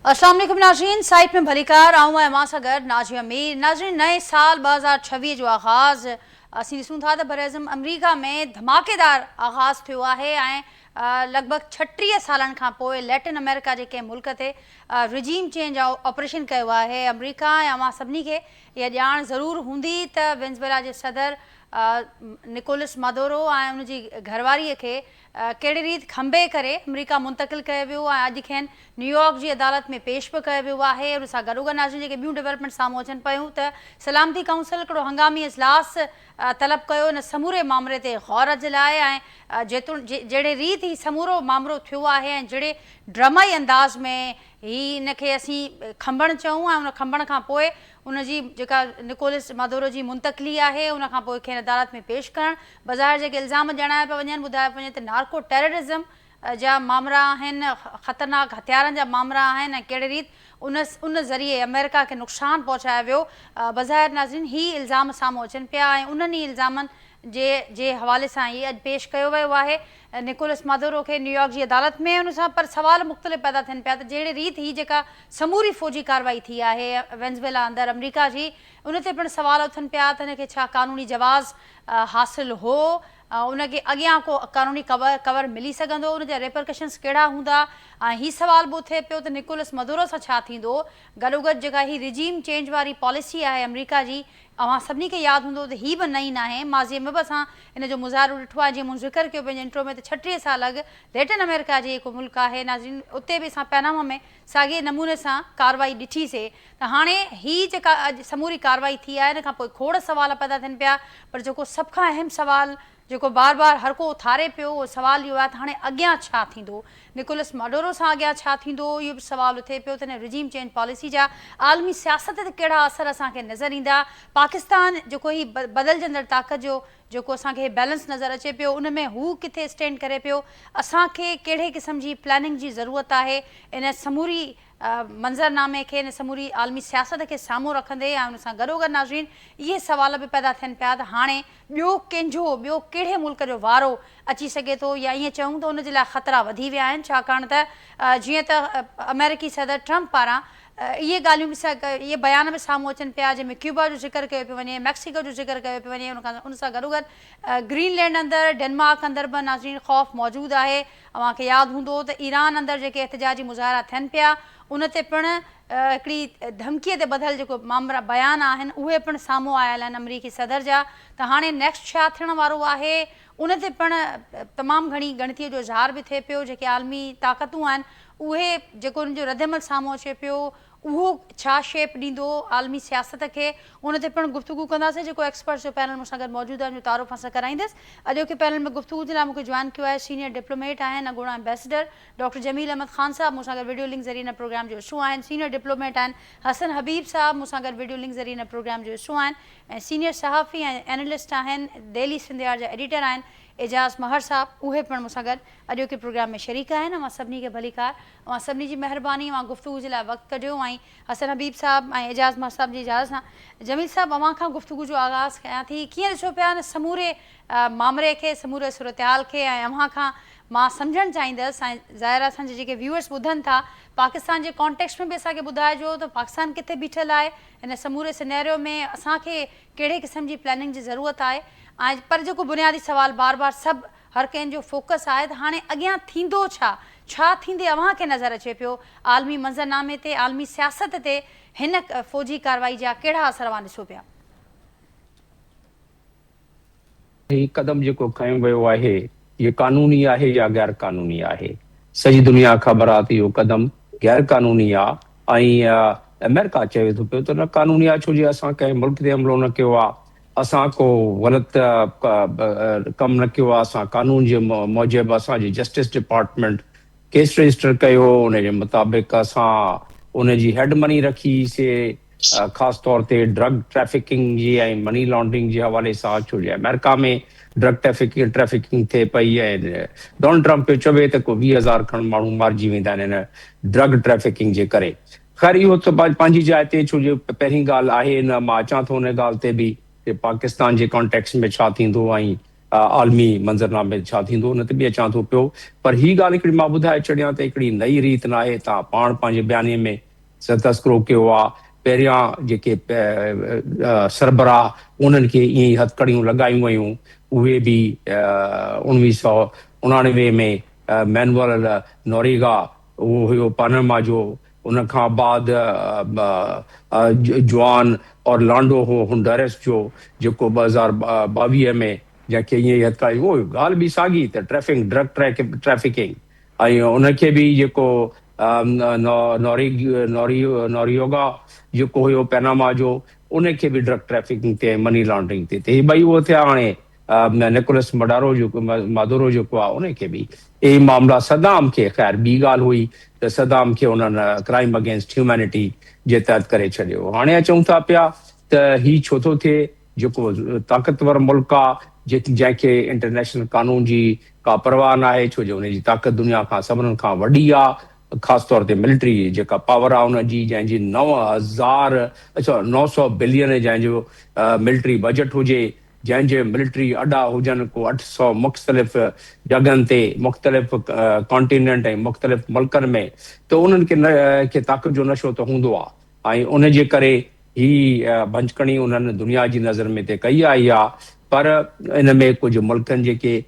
अस्सलाम वालेकुम नाज़रीन, साइट में भलीकार आऊँ मां सां गॾु नाज़िया मीर। नाज़रीन, नए साल 2026 जो आगाज़ असीं ॾिसूं था त बरअज़म अमरीका में धमाकेदार आगाज़ थियो आहे ऐं लॻभॻि 36 सालनि खां पोइ लैटिन अमेरिका जे कंहिं मुल्क ते रिजीम चेंज ऑपरेशन कयो आहे अमरीका। ऐं अवां सभिनी खे इहा ॼाण ज़रूरु हूंदी त वेनेज़ुएला जे सदर निकोलस मादुरो ऐं उनजी घरवारीअ खे कहिड़ी रीति खंबे करे अमरीका मुंतक़िल कयो वियो ऐं अॼु खेनि न्यूयॉर्क जी अदालत में पेश बि कयो वियो आहे। उन सां गॾोगॾु नाज़रीन जेके ॿियूं डेवलपमेंट साम्हूं अचनि पियूं त सलामती काउंसिल हिकिड़ो हंगामी इजलास तलब कयो इन समूरे मामले ते गौर जे लाइ ऐं जहिड़े रीति ही समूरो मामिलो थियो आहे ऐं जहिड़े ड्रामाई अंदाज़ में इनखे असीं खंबण चऊं ऐं उन खंबण खां पोइ उनजी जेका निकोलस मादुरो जी मुंतक़िली आहे उन खां पोइ खेनि अदालत में पेश करणु बज़ारि जेके इल्ज़ाम ॼाणाया पिया वञनि ॿुधायो पियो वञे त नार्को टेररिज़म जा मामला आहिनि, ख़तरनाक हथियारनि जा मामला आहिनि ऐं कहिड़े रीति उन ज़रिए अमेरिका खे नुक़सानु पहुचायो वियो। बज़ाहिर नाज़रीन ही इल्ज़ाम साम्हूं अचनि पिया ऐं उन्हनि ई इल्ज़ामनि जे हवाले सां ही अॼु पेश कयो वियो आहे निकोलस मादुरो खे न्यूयॉर्क जी अदालत में। उन सां पर सवाल मुख़्तलिफ़ पैदा थियनि पिया त जहिड़ी रीति ही जेका समूरी फ़ौजी कार्रवाई थी आहे वेनेज़ुएला अंदरि अमरीका जी, उन ते पिणु सवाल उथनि पिया त हिनखे छा क़ानूनी जवाज़ हासिलु हो, उनखे अॻियां को क़ानूनी कवर मिली सघंदो, उनजा रेपरकशन्स कहिड़ा हूंदा। ऐं हीउ सुवाल बि उथे पियो त निकोलस मादुरो सां छा थींदो। गॾोगॾु जेका ही रिजीम चेंज वारी पॉलिसी आहे अमरीका जी, अवां सभिनी खे यादि हूंदो त हीअ बि नई न आहे, माज़ीअ में बि असां इन जो मुज़ाहिरो ॾिठो आहे। जीअं मूं ज़िक्र कयो पंहिंजे इंट्रो में त 36 साल अॻु लैटिन अमेरिका जी हिकु मुल्क आहे नाज़रीन, उते बि असां पैनामा में साॻिए नमूने सां कार्रवाई ॾिठीसीं। त हाणे हीअ जेका अॼु समूरी कार्रवाई थी आहे इन खां पोइ खोड़ सवाल पैदा थियनि पिया, पर जेको सभ खां अहम सवाल जेको बार बार हर को उथारे पियो उहो सवाल इहो आहे त हाणे अॻियां छा थींदो, निकोलस मादुरो सां अॻियां छा थींदो। इहो बि सवाल उथे पियो त हिन रिजीम चेंज पॉलिसी जा आलमी सियासत ते कहिड़ा असर असांखे नज़र ईंदा। पाकिस्तान जेको ही बदिलजंदड़ ताक़त जो जेको असांखे बैलेंस नज़र अचे पियो उन में हू किथे स्टैंड करे पियो, असांखे कहिड़े क़िस्म जी प्लानिंग जी ज़रूरत आहे इन समूरी मंज़रनामे खे, इन समूरी आलमी सियासत खे साम्हूं रखंदे। ऐं उन सां गॾोगॾु नाज़रीन इहे सवाल बि पैदा थियनि पिया त हाणे ॿियो कहिड़े मुल्क जो वारो अची सघे थो, या ईअं चऊं त उनजे लाइ ख़तरा वधी विया आहिनि, छाकाणि त जीअं त अमेरिकी सदर ट्रंप पारां इहे ॻाल्हियूं बि इहे बयान बि साम्हूं अचनि पिया जंहिंमें क्यूबा जो ज़िक्र कयो पियो वञे, मैक्सिको जो ज़िक्र कयो पियो वञे, उन सां गॾोगॾु ग्रीनलैंड अंदरि डेनमार्क अंदरि बि नाज़रीन ख़ौफ़ मौजूदु आहे। अव्हांखे यादि हूंदो त ईरान अंदरि जेके एहतिजाजी मुज़ाहिरा थियनि पिया उन ते पिणु हिकिड़ी धमकीअ ते ॿधल जेको मामला बयान आहिनि उहे पिणु साम्हूं आयल आहिनि अमरीकी सदर जा। त हाणे नेक्स्ट छा थियण वारो आहे उन ते पिणु तमामु घणी गणतीअ जो इज़हार बि थिए पियो। जेके आलमी ताक़तूं आहिनि उहे जेको उनजो रदअमल साम्हूं अचे पियो उहो छा शेप ॾींदो आलमी सियासत खे, उन ते पिणु गुफ़्तगू कंदासीं। जेको एक्सपर्ट्स जो पैनल मूंसां गॾु मौजूदु आहे उनजो तारुफ़ असां कराईंदसि। अॼोके पैनल में गुफ़्तगू जे लाइ मूंखे जॉइन कयो आहे सीनियर डिप्लोमेट आहिनि अॻूणा एम्बेसडर डॉक्टर जमील अहमद ख़ान साहब, मूंसां गॾु वीडियो लिंक ज़रिए हिन प्रोग्राम जो हिसो आहिनि। सीनियर डिप्लोमेट आहिनि हसन हबीब साहब, मूंसां गॾु वीडियो लिंक ज़रिए हिन प्रोग्राम जो हिसो आहिनि। ऐं सीनियर सहाफ़ी ऐं एनालिस्ट आहिनि, डेली सिंधियार जा एडिटर आहिनि एजाज़ महर साहब, उहे पिणु मूंसां गॾु अॼोके प्रोग्राम में शरीक आहिनि। मां सभिनी खे भलीकार, मां सभिनी जी महिरबानी, मां गुफ़्तगू जे लाइ वक़्तु कढियो। ऐं हसन हबीब साहब ऐं एजाज़ महर साहब जी इजाज़त सां जमील साहब अवां खां गुफ़्तगू जो आगाज़ कयां थी। कीअं ॾिसो पिया न समूरे मामले खे, समूरे सूरतहाल खे, ऐं अव्हां खां मां सम्झणु चाहींदसि ऐं ज़ाहिर आहे असांजे जेके व्यूअर्स ॿुधनि था पाकिस्तान जे कॉन्टेक्स्ट में बि असांखे ॿुधाइजो त पाकिस्तान किथे बीठल आहे हिन समूरे सिनेरियो में, असांखे कहिड़े क़िस्म जी प्लानिंग जी ज़रूरत आहे। ऐं पर जेको बुनियादी सवाल बार बार सभु हर कंहिंजो फोकस आहे त हाणे अॻियां थींदो छा थींदे अव्हांखे नज़र अचे पियो आलमी मंज़रनामे ते, आलमी सियासत ते हिन फ़ौजी कार्रवाई जा कहिड़ा असर अव्हां ॾिसो पिया। ही कदम जेको खयो वियो आहे ये कानूनी आहे या गैर कानूनी आहे, सॼी दुनिया ख़बर आहे त इहो कदम गैर कानूनी आहे। ऐं अमेरिका चवे थो पियो त न कानूनी आहे छो जो असां कंहिं मुल्क ते हमिलो न कयो आहे, असां को ग़लति कमु न कयो आहे, असां कानून जे मूजिबि असांजी जस्टिस डिपार्टमेंट केस रजिस्टर कयो, उनजे मुताबिक़ असां उनजी हेड मनी रखीसीं, ख़ासि तौर ते ड्रग ट्रैफिकिंग जी ऐं मनी लॉन्ड्रिंग जे हवाले सां, छो जो अमेरिका में ड्रग ट्रैफिकिंग थिए पई ऐं डोनाल्ड ट्रंप पियो चवे त को 20,000 खनि माण्हू मारिजी वेंदा आहिनि हिन ड्रग ट्रैफिकिंग जे करे। ख़ैर इहो त पंहिंजी जाइ ते, छो जो पहिरीं ॻाल्हि आहे न, मां अचां थो हुन ॻाल्हि ते बि कि पाकिस्तान जे कॉन्टेक्स्ट में छा थींदो ऐं आलमी मंज़रनामे छा थींदो उन ते बि अचां थो पियो। पर ही ॻाल्हि हिकिड़ी मां ॿुधाए छॾियां त हिकिड़ी नई रीत न आहे, तव्हां पाण पंहिंजे बयाने में तस्करो कयो आहे। पहिरियां जेके सरबराह उन्हनि खे ईअं ई हथकड़ियूं लॻायूं वयूं, उहे बि 1999 में मैनुअल नोरेगा उहो हुयो पनामा जो। उन खां बाद जुआन ऑरलैंडो हो हुंडरस जो, जेको 2022 में जंहिंखे ईअं ई हथकड़ियूं, उहो ॻाल्हि बि साॻी त ड्रग ट्रैफिकिंग ऐं उनखे बि जेको नोरियोगा जेको हुयो पनामा जो, उनखे बि ड्रग ट्रैफिकिंग ते मनी लॉन्ड्रिंग ते ही ॿई उहो थिया। हाणे निकोलस मादुरो जेको आहे उनखे बि इहे मामला, सदाम खे ख़ैर ॿी ॻाल्हि हुई त सदाम खे उन्हनि क्राइम अगेंस्ट ह्यूमैनिटी जे तहत करे छॾियो। हाणे अचूं था पिया त ही छो थो थिए, जेको ताक़तवर मुल्क आहे जंहिंखे इंटरनेशनल कानून जी का परवाह न आहे, छो जो उनजी ताक़त दुनिया खां सभिनीनि खां वॾी आहे, ख़ासि तौर ते मिलिट्री जेका पावर आहे उनजी, जंहिंजी 900 बिलियन जंहिंजो मिलिट्री बजट हुजे, जंहिंजे मिलिट्री अॾा हुजनि को 800 मुख़्तलिफ़ जॻहनि ते, मुख़्तलिफ़ कॉन्टिनेंट ऐं मुख़्तलिफ़ मुल्कनि में, त उन्हनि खे ताक़त जो नशो त हूंदो आहे। ऐं उन जे करे ही भंचकणी उन्हनि दुनिया जी नज़र में ते कई आई आहे। पर इन में कुझु मुल्कनि जेके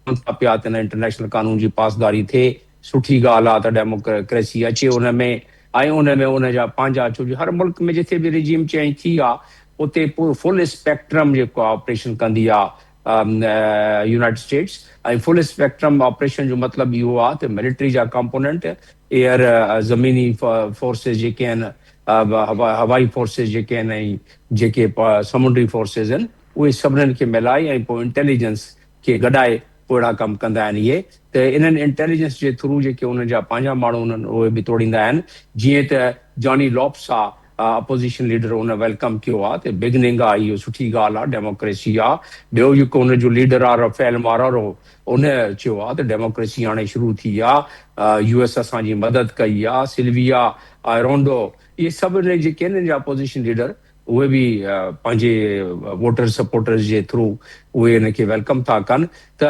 पिया त इंटरनेशनल कानून जी पासदारी थिए, सुठी ॻाल्हि आहे त डेमोक्रेसी अचे उन में, ऐं उन में उन जा पंहिंजा, छो जो हर मुल्क में जिथे बि रिजीम चेंज थी आहे उते पूरो फुल स्पेक्ट्रम जेको आहे ऑपरेशन कंदी आहे यूनाइटेड स्टेट्स। ऐं फुल स्पेक्ट्रम ऑपरेशन जो मतिलबु इहो आहे त मिलिट्री जा कंपोनेंट, एयर ज़मीनी फोर्सिस जेके आहिनि, हवाई फोर्सिस जेके आहिनि, ऐं जेके समुंडी फोर्सिस आहिनि, उहे सभिनीनि खे मिलाए ऐं पोइ इंटेलिजेंस खे गॾाए पोइ अहिड़ा कमु कंदा आहिनि इहे। त इन्हनि इंटेलिजेंस जे थ्रू जेके उन्हनि जा पंहिंजा माण्हू उन्हनि उहे बि तोड़ींदा आहिनि। जीअं त जॉनी लॉप्स आहे अपोज़िशन लीडर, उन वेलकम कयो आहे त बिगनिंग आहे, इहो सुठी ॻाल्हि आहे, डेमोक्रेसी आहे। ॿियो जेको उनजो लीडर आहे रफेल मारारो, उन चयो आहे त डेमोक्रेसी हाणे शुरू थी आहे, US असांजी मदद कई आहे। सिल्विया आयरोंडो, इहे सभु जेके आहिनि अपोज़िशन लीडर, उहे बि पंहिंजे वोटर सपोर्टर्स जे थ्रू उहे इनखे वेलकम था कनि। त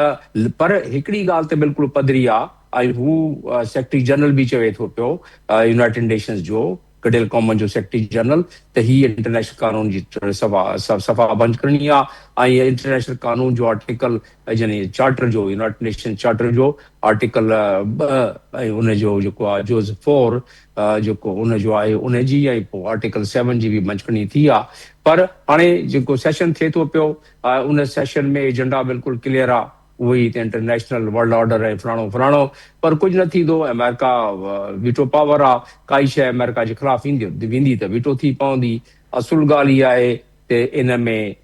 पर हिकिड़ी ॻाल्हि त बिल्कुलु पधरी आहे, ऐं हू सेक्रेटरी जनरल बि चवे थो पियो, यूनाइटेड नेशंस जो गॾियल क़ौमनि जो सेक्रेटरी जनरल, त हीअ इंटरनेशनल कानून जी सफ़ा बंदि करणी आहे। ऐं इंटरनेशनल कानून जो आर्टिकल, यानी चार्टर जो, यूनाइटेड नेशन चार्टर जो आर्टिकल 2 ऐं उनजो जेको आहे जोज़ 4 जेको उनजो आहे उनजी, ऐं पोइ आर्टिकल 7 जी बि मंचकणी थी आहे। पर हाणे जेको सेशन थिए थो पियो, उन सेशन में एजेंडा बिल्कुलु क्लियर आहे, उहो ई त इंटरनेशनल वर्ल्ड ऑर्डर ऐं फलाणो, पर कुझु न थींदो। अमेरिका वीटो पावर आहे, काई शइ अमेरिका जे ख़िलाफ़ वेंदी त वीटो थी पवंदी। असुल ॻाल्हि इहा आहे त इन में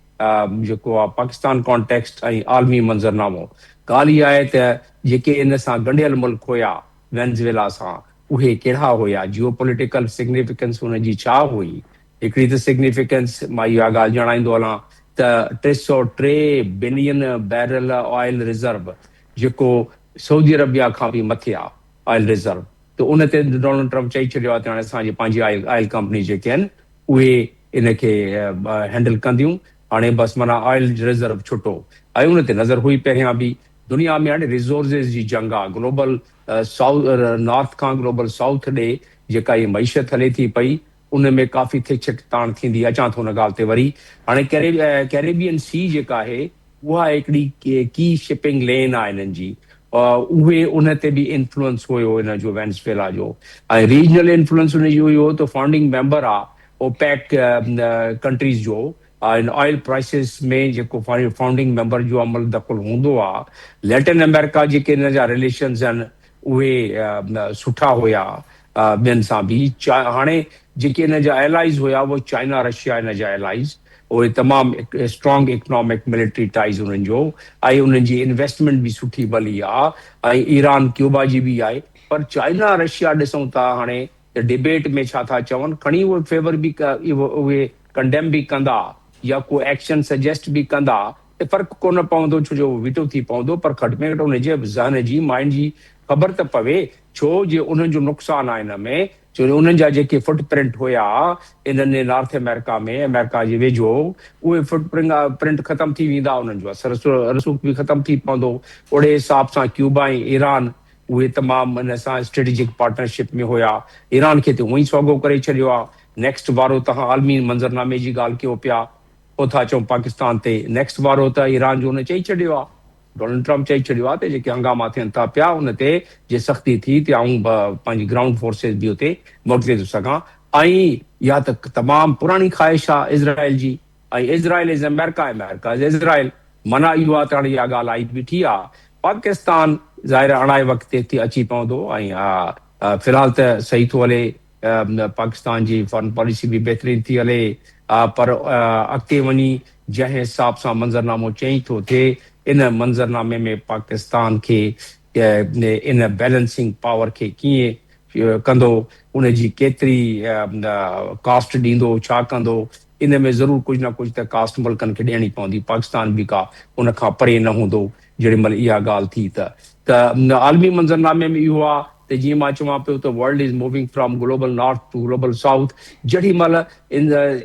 जेको आहे पाकिस्तान कॉन्टेक्स्ट ऐं आलमी मंज़रनामो, ॻाल्हि इहा आहे त जेके इन सां ॻंढियल मुल्क हुया वेनेज़ुएला सां, उहे कहिड़ा हुया, जियो पॉलिटिकल सिग्निफिकेंस हुनजी छा हुई। हिकिड़ी त सिग्निफिकेंस मां इहा ॻाल्हि ॼाणाईंदो हलां त 303 बिलियन बैरल ऑयल रिज़र्व, जेको सऊदी अरबिया खां बि मथे आहे ऑयल रिज़र्व। त उन ते डोनाल्ड ट्रम्प चई छॾियो आहे त हाणे असांजी पंहिंजी ऑयल कंपनी जेके आहिनि उहे इनखे हैंडल कंदियूं। हाणे बसि माना ऑयल रिज़र्व छुटो, ऐं उन ते नज़र हुई पहिरियां बि। दुनिया में हाणे रिसोर्सिस जी जंग आहे, ग्लोबल नॉर्थ खां ग्लोबल साउथ ॾे जेका इहा मईशत हले थी पई, उन में काफ़ी थिक ताण थींदी। अचां थो हुन ॻाल्हि ते वरी। हाणे कैरेबियन सी जेका आहे, उहा हिकिड़ी की शिपिंग लेन आहे हिननि जी, उहे उन ते बि इन्फ्लुएंस हुयो हिन जो वेनेज़ुएला जो, ऐं रीजनल इन्फ्लुएंस हुन जो हुयो त फाउंडिंग मेंबर आहे ओपेक कंट्रीज़ जो। ऑयल प्राइसिस में जेको फाउंडिंग मेंबर जो अमल दख़ल हूंदो आहे, लैटिन अमेरिका जेके हिन जा रिलेशन्स आहिनि उहे सुठा हुया ॿियनि सां बि। हाणे जेके हिन जा एलाइज़ हुया उहे चाइना रशिया, हिन जा एलाइज़ उहे तमामु स्ट्रॉन्ग इकोनॉमिक मिलिट्री टाइज़ हुननि जो, ऐं उन्हनि जी इन्वेस्टमेंट बि सुठी भली आहे, ऐं ईरान क्यूबा जी बि आहे। पर चाइना रशिया ॾिसूं था हाणे त डिबेट में छा था चवनि, खणी उहे फेवर बि उहे कंडेम बि कंदा या को एक्शन सजेस्ट बि कंदा त फ़र्क़ु कोन पवंदो, छो जो वीटो थी पवंदो। पर घटि में घटि उनजे ज़हन जी, माइंड जी ख़बर त पवे, छो जे उन्हनि जो नुक़सानु आहे हिन में। छो उन्हनि जा जेके फुटप्रिंट हुया इन्हनि नॉर्थ अमेरिका में अमेरिका जे वेझो उहे फुटप्रिंट ख़तम थी वेंदा उन्हनि जो असर रसूख बि ख़तम थी पवंदो। ओड़े हिसाब सां क्यूबा ऐं ईरान उहे तमामु इन सां स्ट्रेटेजिक पार्टनरशिप में हुया। ईरान खे त उहो ई सौगो करे छॾियो आहे। नेक्स्ट वारो तव्हां आलमी मंज़रनामे जी ॻाल्हि कयो पिया, पोइ था चऊं पाकिस्तान ते नेक्स्ट वारो त ईरान जो हुन चई छॾियो आहे, डोनाल्ड ट्रम्प चई छॾियो आहे त जेके हंगामा थियनि था पिया उन ते जे सख़्ती थी त आऊं पंहिंजी ग्राउंड फोर्सिस बि उते मोकिले थो सघां। ऐं या त तमामु पुराणी ख़्वाहिश आहे इज़राइल जी, ऐं Israel is America, America is Israel, माना इहो आहे त हाणे इहा ॻाल्हि आई बीठी आहे। पाकिस्तान ज़ाहिर अणाए वक़्त ते अची पवंदो ऐं फ़िलहाल त सही थो हले, पाकिस्तान जी फॉरेन पॉलिसी बि बहितरीन थी हले, पर अॻिते वञी जंहिं हिसाब सां मंज़रनामो चेंज थो थिए इन मंज़रनामे में पाकिस्तान खे इन बैलेंसिंग पावर खे कीअं कंदो, उन जी केतिरी कास्ट ॾींदो, छा कंदो, इन में ज़रूरु कुझु न कुझु त कास्ट मुल्कनि खे ॾियणी पवंदी। पाकिस्तान बि का उन खां परे न हूंदो जेॾी महिल इहा ॻाल्हि थी त आलमी मंज़रनामे में इहो आहे त जीअं मां चवां पियो त world is moving from global north to global south. जेॾी महिल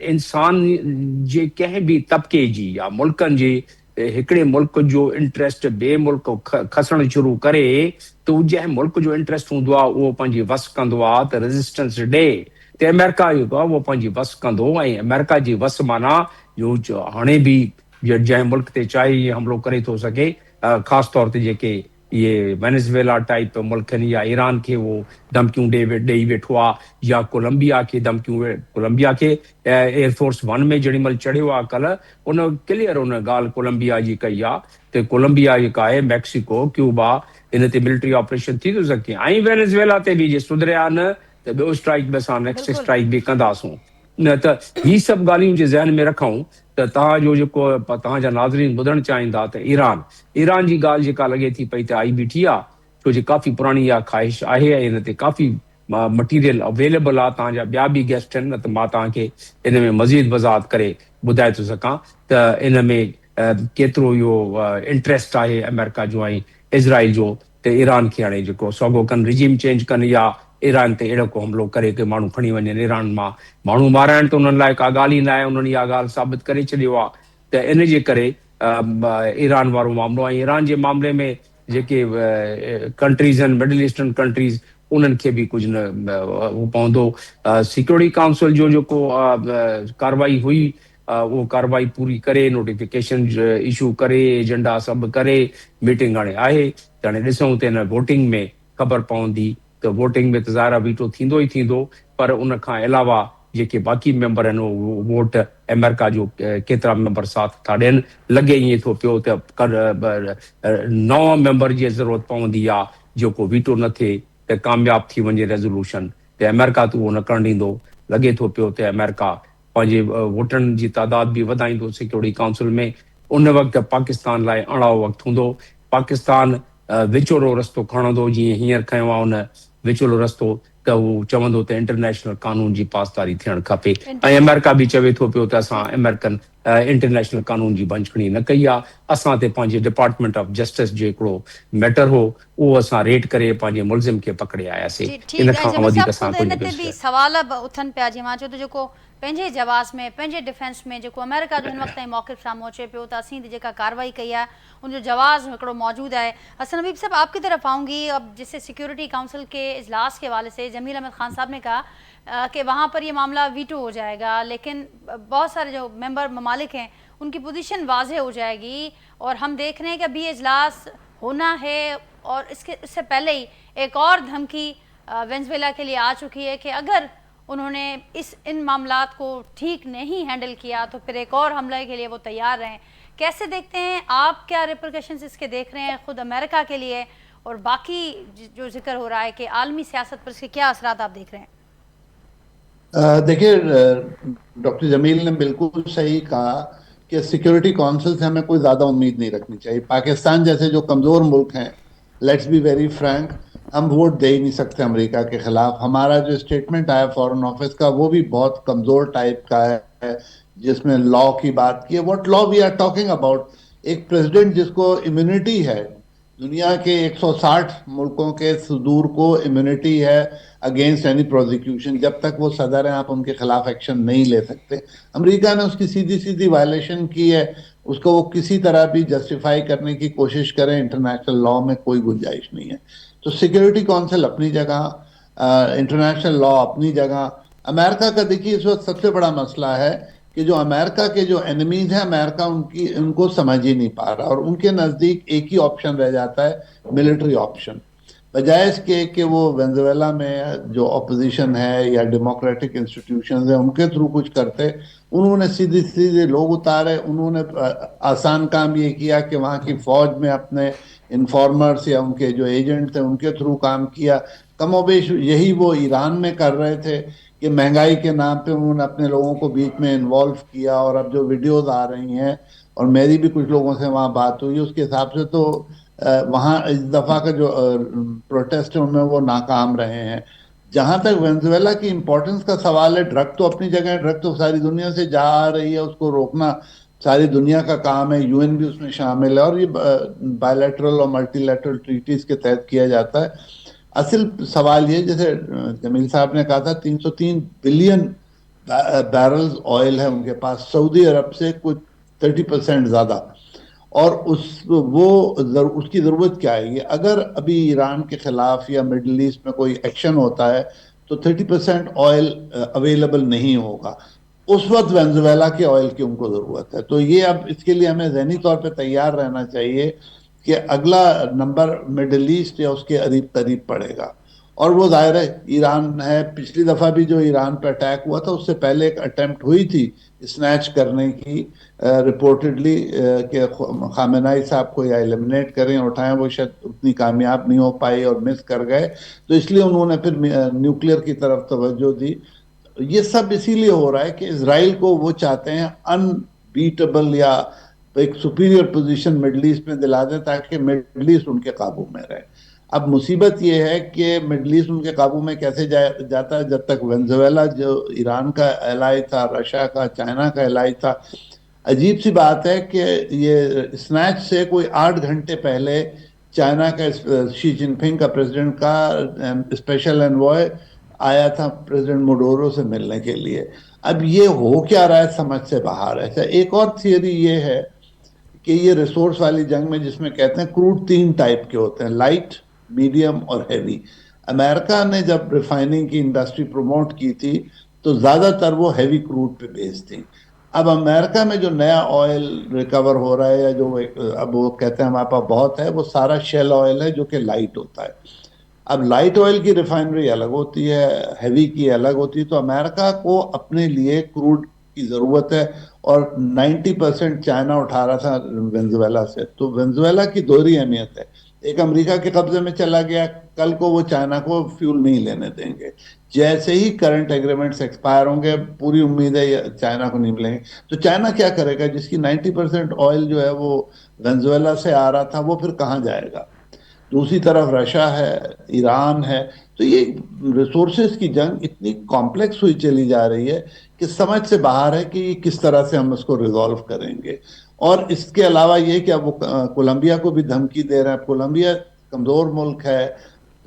इंसान जे कंहिं बि तबिके जी या मुल्कनि जे हिकिड़े मुल्क जो इंट्रस्ट ॿिए मुल्क खसणु शुरू करे त उहो जंहिं मुल्क जो इंट्रस्ट हूंदो आहे उहो पंहिंजी वस कंदो आहे त रेज़िस्टेंस ॾे। त अमेरिका जेको आहे उहो पंहिंजी वस कंदो, ऐं अमेरिका जी वस माना जो हाणे बि जंहिं मुल्क ते चाहे हमिलो करे थो सघे, ख़ासि तौर ते जेके इहे वेनेज़ुएला टाइप मुल्कनि या ईरान खे उहो धमकियूं ॾेई वेठो आहे, या कोलंबिया खे धमकियूं, कोलंबिया खे एयरफोर्स वन में जेॾी महिल चढ़ियो आहे कल्ह उन क्लियर उन ॻाल्हि कोलंबिया जी कई आहे त कोलंबिया जेका आहे मैक्सिको क्यूबा इन ते मिलिट्री ऑपरेशन थी थो सघे, ऐं वेनेज़ुएला ते बि जे सुधरिया न त ॿियो स्ट्राइक बि असां नेक्स्ट बिल्कुलु स्ट्राइक बि कंदासूं। न त ही सभु ॻाल्हियूं जे ज़हन में रखूं त तव्हांजो जेको तव्हांजा नाज़रीन ॿुधणु चाहींदा त ईरान जी ॻाल्हि जेका लॻे थी पई त आई बीठी आहे, छो जो काफ़ी पुराणी इहा ख़्वाहिश आहे ऐं इन ते काफ़ी मटीरियल अवेलेबल आहे। तव्हांजा ॿिया बि गेस्ट आहिनि, न त मां तव्हांखे इन में मज़ीद वज़ाहत करे ॿुधाए थो सघां त इन में केतिरो इहो इंट्रस्ट आहे अमेरिका जो ऐं इज़राइल जो त ईरान खे हाणे जेको सौगो कनि, रिजीम चेंज कनि या ईरान ते अहिड़ो को हमिलो करे के माण्हू खणी वञनि ईरान मां माण्हू माराइण, त उन्हनि लाइ का ॻाल्हि ई न आहे, उन्हनि इहा ॻाल्हि साबित करे छॾियो आहे। त इन जे करे ईरान वारो मामिलो ऐं ईरान जे मामले में जेके कंट्रीज़ आहिनि मिडल ईस्टर्न कंट्रीज़ उन्हनि खे बि कुझु न उहो पवंदो। सिक्योरिटी काउंसिल जो जेको कार्रवाई हुई उहो कार्रवाई पूरी करे नोटिफिकेशन इशू करे एजेंडा सभु करे मीटिंग हाणे आहे, त हाणे ॾिसूं त हिन वोटिंग में ख़बर पवंदी। त वोटिंग में त ज़ाहिर वीटो थींदो ई थींदो, पर उन खां अलावा जेके बाक़ी मेंबर आहिनि उहो वोट अमेरिका जो केतिरा मेंबर साथ था ॾियनि। लॻे ईअं थो पियो त नओं मेंबर जी ज़रूरत पवंदी आहे जेको वीटो न थिए त कामयाबु थी वञे रेज़ोल्यूशन, त अमेरिका त उहो न करणु ॾींदो। लॻे थो पियो त अमेरिका पंहिंजे वोटनि जी तादाद बि वधाईंदो सिक्योरिटी काउंसिल में। उन वक़्तु पाकिस्तान लाइ अरिड़ो वक़्तु हूंदो। पाकिस्तान विचोलो रस्तो खणंदो जीअं हींअर खयो आहे उन विचोलो रस्तो, त उहो चवंदो त इंटरनेशनल कानून जी पासदारी थियणु खपे, ऐं अमेरिका बि चवे थो पियो त असां अमेरिकन इंटरनेशनल कानून जी भंजखणी न कई आहे। असां ते पंहिंजे डिपार्टमेंट ऑफ जस्टिस जो हिकिड़ो मैटर हो उहो असां रेड करे पंहिंजे मुलज़िम खे पकड़े आयासीं। जी इन ठीकु आहे खां जमील वधीक साहब, असां ख़ुदि कुझु इन न ते करे बि सघंदा। सवाल उथनि पिया, जीअं मां चयो त जेको पंहिंजे जवाज़ में पंहिंजे डिफेंस में जेको अमेरिका जो हिन वक़्त ताईं मौक़िफ़ साम्हूं अचे पियो त असीं जेका कार्रवाई कई आहे उनजो जवाज़ हिकिड़ो मौजूदु आहे। हसन हबीब साहब, आपकी तरफ आऊँगी। अब जिससे सिक्योरिटी काउंसिल के इजलास के हवाले से जमील अहमद खान साहब ने कहा कि वहाँ पर ये मामला वीटो हो जाएगा, लेकिन बहुत सारे जो मेंबर ममालिक हैं उनकी पोजीशन वाज़ेह हो जाएगी, और हम देख रहे हैं कि अभी इजलास होना है और इससे पहले ही एक और धमकी वेनेज़ुएला के लिए आ चुकी है कि अगर उन्होंने इन मामलात को ठीक नहीं हैंडल किया तो फिर एक और हमले के लिए वो तैयार रहें। कैसे देखते हैं आप, क्या रिपरकशंस इसके देख रहे हैं खुद अमेरिका के लिए, और बाकी जो जिक्र हो रहा है कि आलमी सियासत पर इसके क्या असरात आप देख रहे हैं? देखिए, डॉक्टर जमील ने बिल्कुल सही कहा कि सिक्योरिटी काउंसिल से हमें कोई ज्यादा उम्मीद नहीं रखनी चाहिए। पाकिस्तान जैसे जो कमजोर मुल्क हैं, लेट्स बी वेरी फ्रैंक, हम वोट दे ही नहीं सकते अमेरिका के खिलाफ। हमारा जो स्टेटमेंट आया फॉरेन ऑफिस का वो भी बहुत कमजोर टाइप का है, जिसमें लॉ की बात की है। What law we are talking about? एक प्रेसिडेंट जिसको इम्यूनिटी है, दुनिया के 160 मुल्कों के सुदूर को इम्यूनिटी है अगेंस्ट एनी प्रोसिक्यूशन। जब तक वो सदर हैं आप उनके खिलाफ एक्शन नहीं ले सकते। अमेरिका ने उसकी सीधी सीधी वायलेशन की है, उसको वो किसी तरह भी जस्टिफाई करने की कोशिश करें, इंटरनेशनल लॉ में कोई गुंजाइश नहीं है। तो सिक्योरिटी काउंसिल अपनी जगह, इंटरनेशनल लॉ अपनी जगह। अमेरिका का देखिए इस वक्त सबसे बड़ा मसला है कि जो अमेरिका के जो एनिमीज हैं, अमेरिका उनको समझ ही नहीं पा रहा, और उनके नजदीक एक ही ऑप्शन रह जाता है, मिलिट्री ऑप्शन। बजाय इसके कि वो वेनेजुएला में जो अपोजिशन है या डेमोक्रेटिक इंस्टीट्यूशंस हैं उनके थ्रू कुछ करते, उन्होंने सीधे सीधे लोग उतारे। उन्होंने आसान काम ये किया कि वहाँ की फौज में अपने इन्फॉर्मर्स या उनके जो एजेंट थे उनके थ्रू काम किया। कमोबेश यही वो ईरान में कर रहे थे कि महंगाई के नाम पे उन्होंने अपने लोगों को बीच में इन्वॉल्व किया। और अब जो वीडियोज आ रही हैं, और मेरी भी कुछ लोगों से वहाँ बात हुई, उसके हिसाब से तो वहाँ इस दफा का जो प्रोटेस्ट है उनमें वो नाकाम रहे हैं। जहां तक वेनेजुएला की इंपॉर्टेंस का सवाल है, ड्रग तो अपनी जगह है, ड्रग तो सारी दुनिया से जा आ रही है, उसको रोकना सारी दुनिया का काम है, यूएन भी उसमें शामिल है, और ये बायलैटरल और मल्टीलैटरल ट्रीटीज के तहत किया जाता है। असल सवाल ये, जैसे जमील साहब ने कहा था, 303 बिलियन बैरल्स ऑयल है उनके पास, सऊदी अरब से कुछ 30% ज्यादा। और उसकी जरूरत क्या है? ये अगर अभी ईरान के खिलाफ या मिडिल ईस्ट में कोई एक्शन होता है तो 30% ऑयल अवेलेबल नहीं होगा। उस वक्त वेनेजुएला के ऑयल की उनको जरूरत है। तो ये अब इसके लिए हमें ज़हनी तौर पे तैयार रहना चाहिए कि अगला नंबर मिडिल ईस्ट या उसके करीब करीब पड़ेगा। और वो जाहिर है ईरान है। पिछली दफा भी जो ईरान पर अटैक हुआ था उससे पहले एक अटेम्प्ट हुई थी स्नैच करने की, रिपोर्टेडली कि खामेनाई साहब को या एलिमिनेट करें उठाएं, वो शायद उतनी कामयाब नहीं हो पाई और मिस कर गए, तो इसलिए उन्होंने फिर न्यूक्लियर की तरफ तवज्जो दी। ये सब इसीलिए हो रहा है कि इसराइल को वो चाहते हैं अनबीटेबल या एक सुपीरियर पोजीशन मिडल ईस्ट में दिला दें ताकि मिडल ईस्ट उनके काबू में रहे। अब मुसीबत ये है कि मिडल ईस्ट उनके काबू में कैसे जाता है, जब तक वेनेजुएला जो ईरान का एलाई था, रशिया का, चाइना का एलाई था। अजीब सी बात है कि ये स्नैच से कोई 8 घंटे पहले चाइना का शी जिनपिंग का, प्रेसिडेंट का स्पेशल एनवॉय आया था प्रेसिडेंट मोडोरो से मिलने के लिए। अब ये हो क्या रहा है समझ से बाहर है। अच्छा, एक और थियरी ये है कि ये रिसोर्स वाली जंग में, जिसमें कहते हैं क्रूड 3 टाइप के होते हैं, लाइट, मीडियम और हैवी। अमेरिका ने जब रिफाइनिंग की इंडस्ट्री प्रमोट की थी तो ज्यादातर वो हैवी क्रूड पे बेस्ड थी। अब अमेरिका में जो नया ऑयल रिकवर हो रहा है, या जो अब वो कहते हैं हमारे पास बहुत है, वो सारा शेल ऑयल है जो कि लाइट होता है। अब लाइट ऑयल की रिफाइनरी अलग होती है, हैवी की अलग होती है। तो अमेरिका को अपने लिए क्रूड की जरूरत है, और 90% चाइना उठा रहा था वेनेजुएला से। तो वेनेजुएला की दोहरी अहमियत है, एक अमेरिका के कब्जे में चला गया, कल को वो चाइना को फ्यूल नहीं लेने देंगे। जैसे ही करंट एग्रीमेंट्स एक्सपायर होंगे, पूरी उम्मीद है चाइना को नहीं मिलेंगे। तो चाइना क्या करेगा? जिसकी 90% ऑयल जो है वो वेनेजुएला से आ रहा था, वो फिर कहाँ जाएगा? दूसरी तरफ रशिया है, ईरान है। तो ये रिसोर्सेज की जंग इतनी कॉम्प्लेक्स हुई चली जा रही है कि समझ से बाहर है कि किस तरह से हम इसको रिजॉल्व करेंगे। और इसके अलावा ये कि अब वो कोलंबिया को भी धमकी दे रहे हैं। कोलंबिया कमजोर मुल्क है,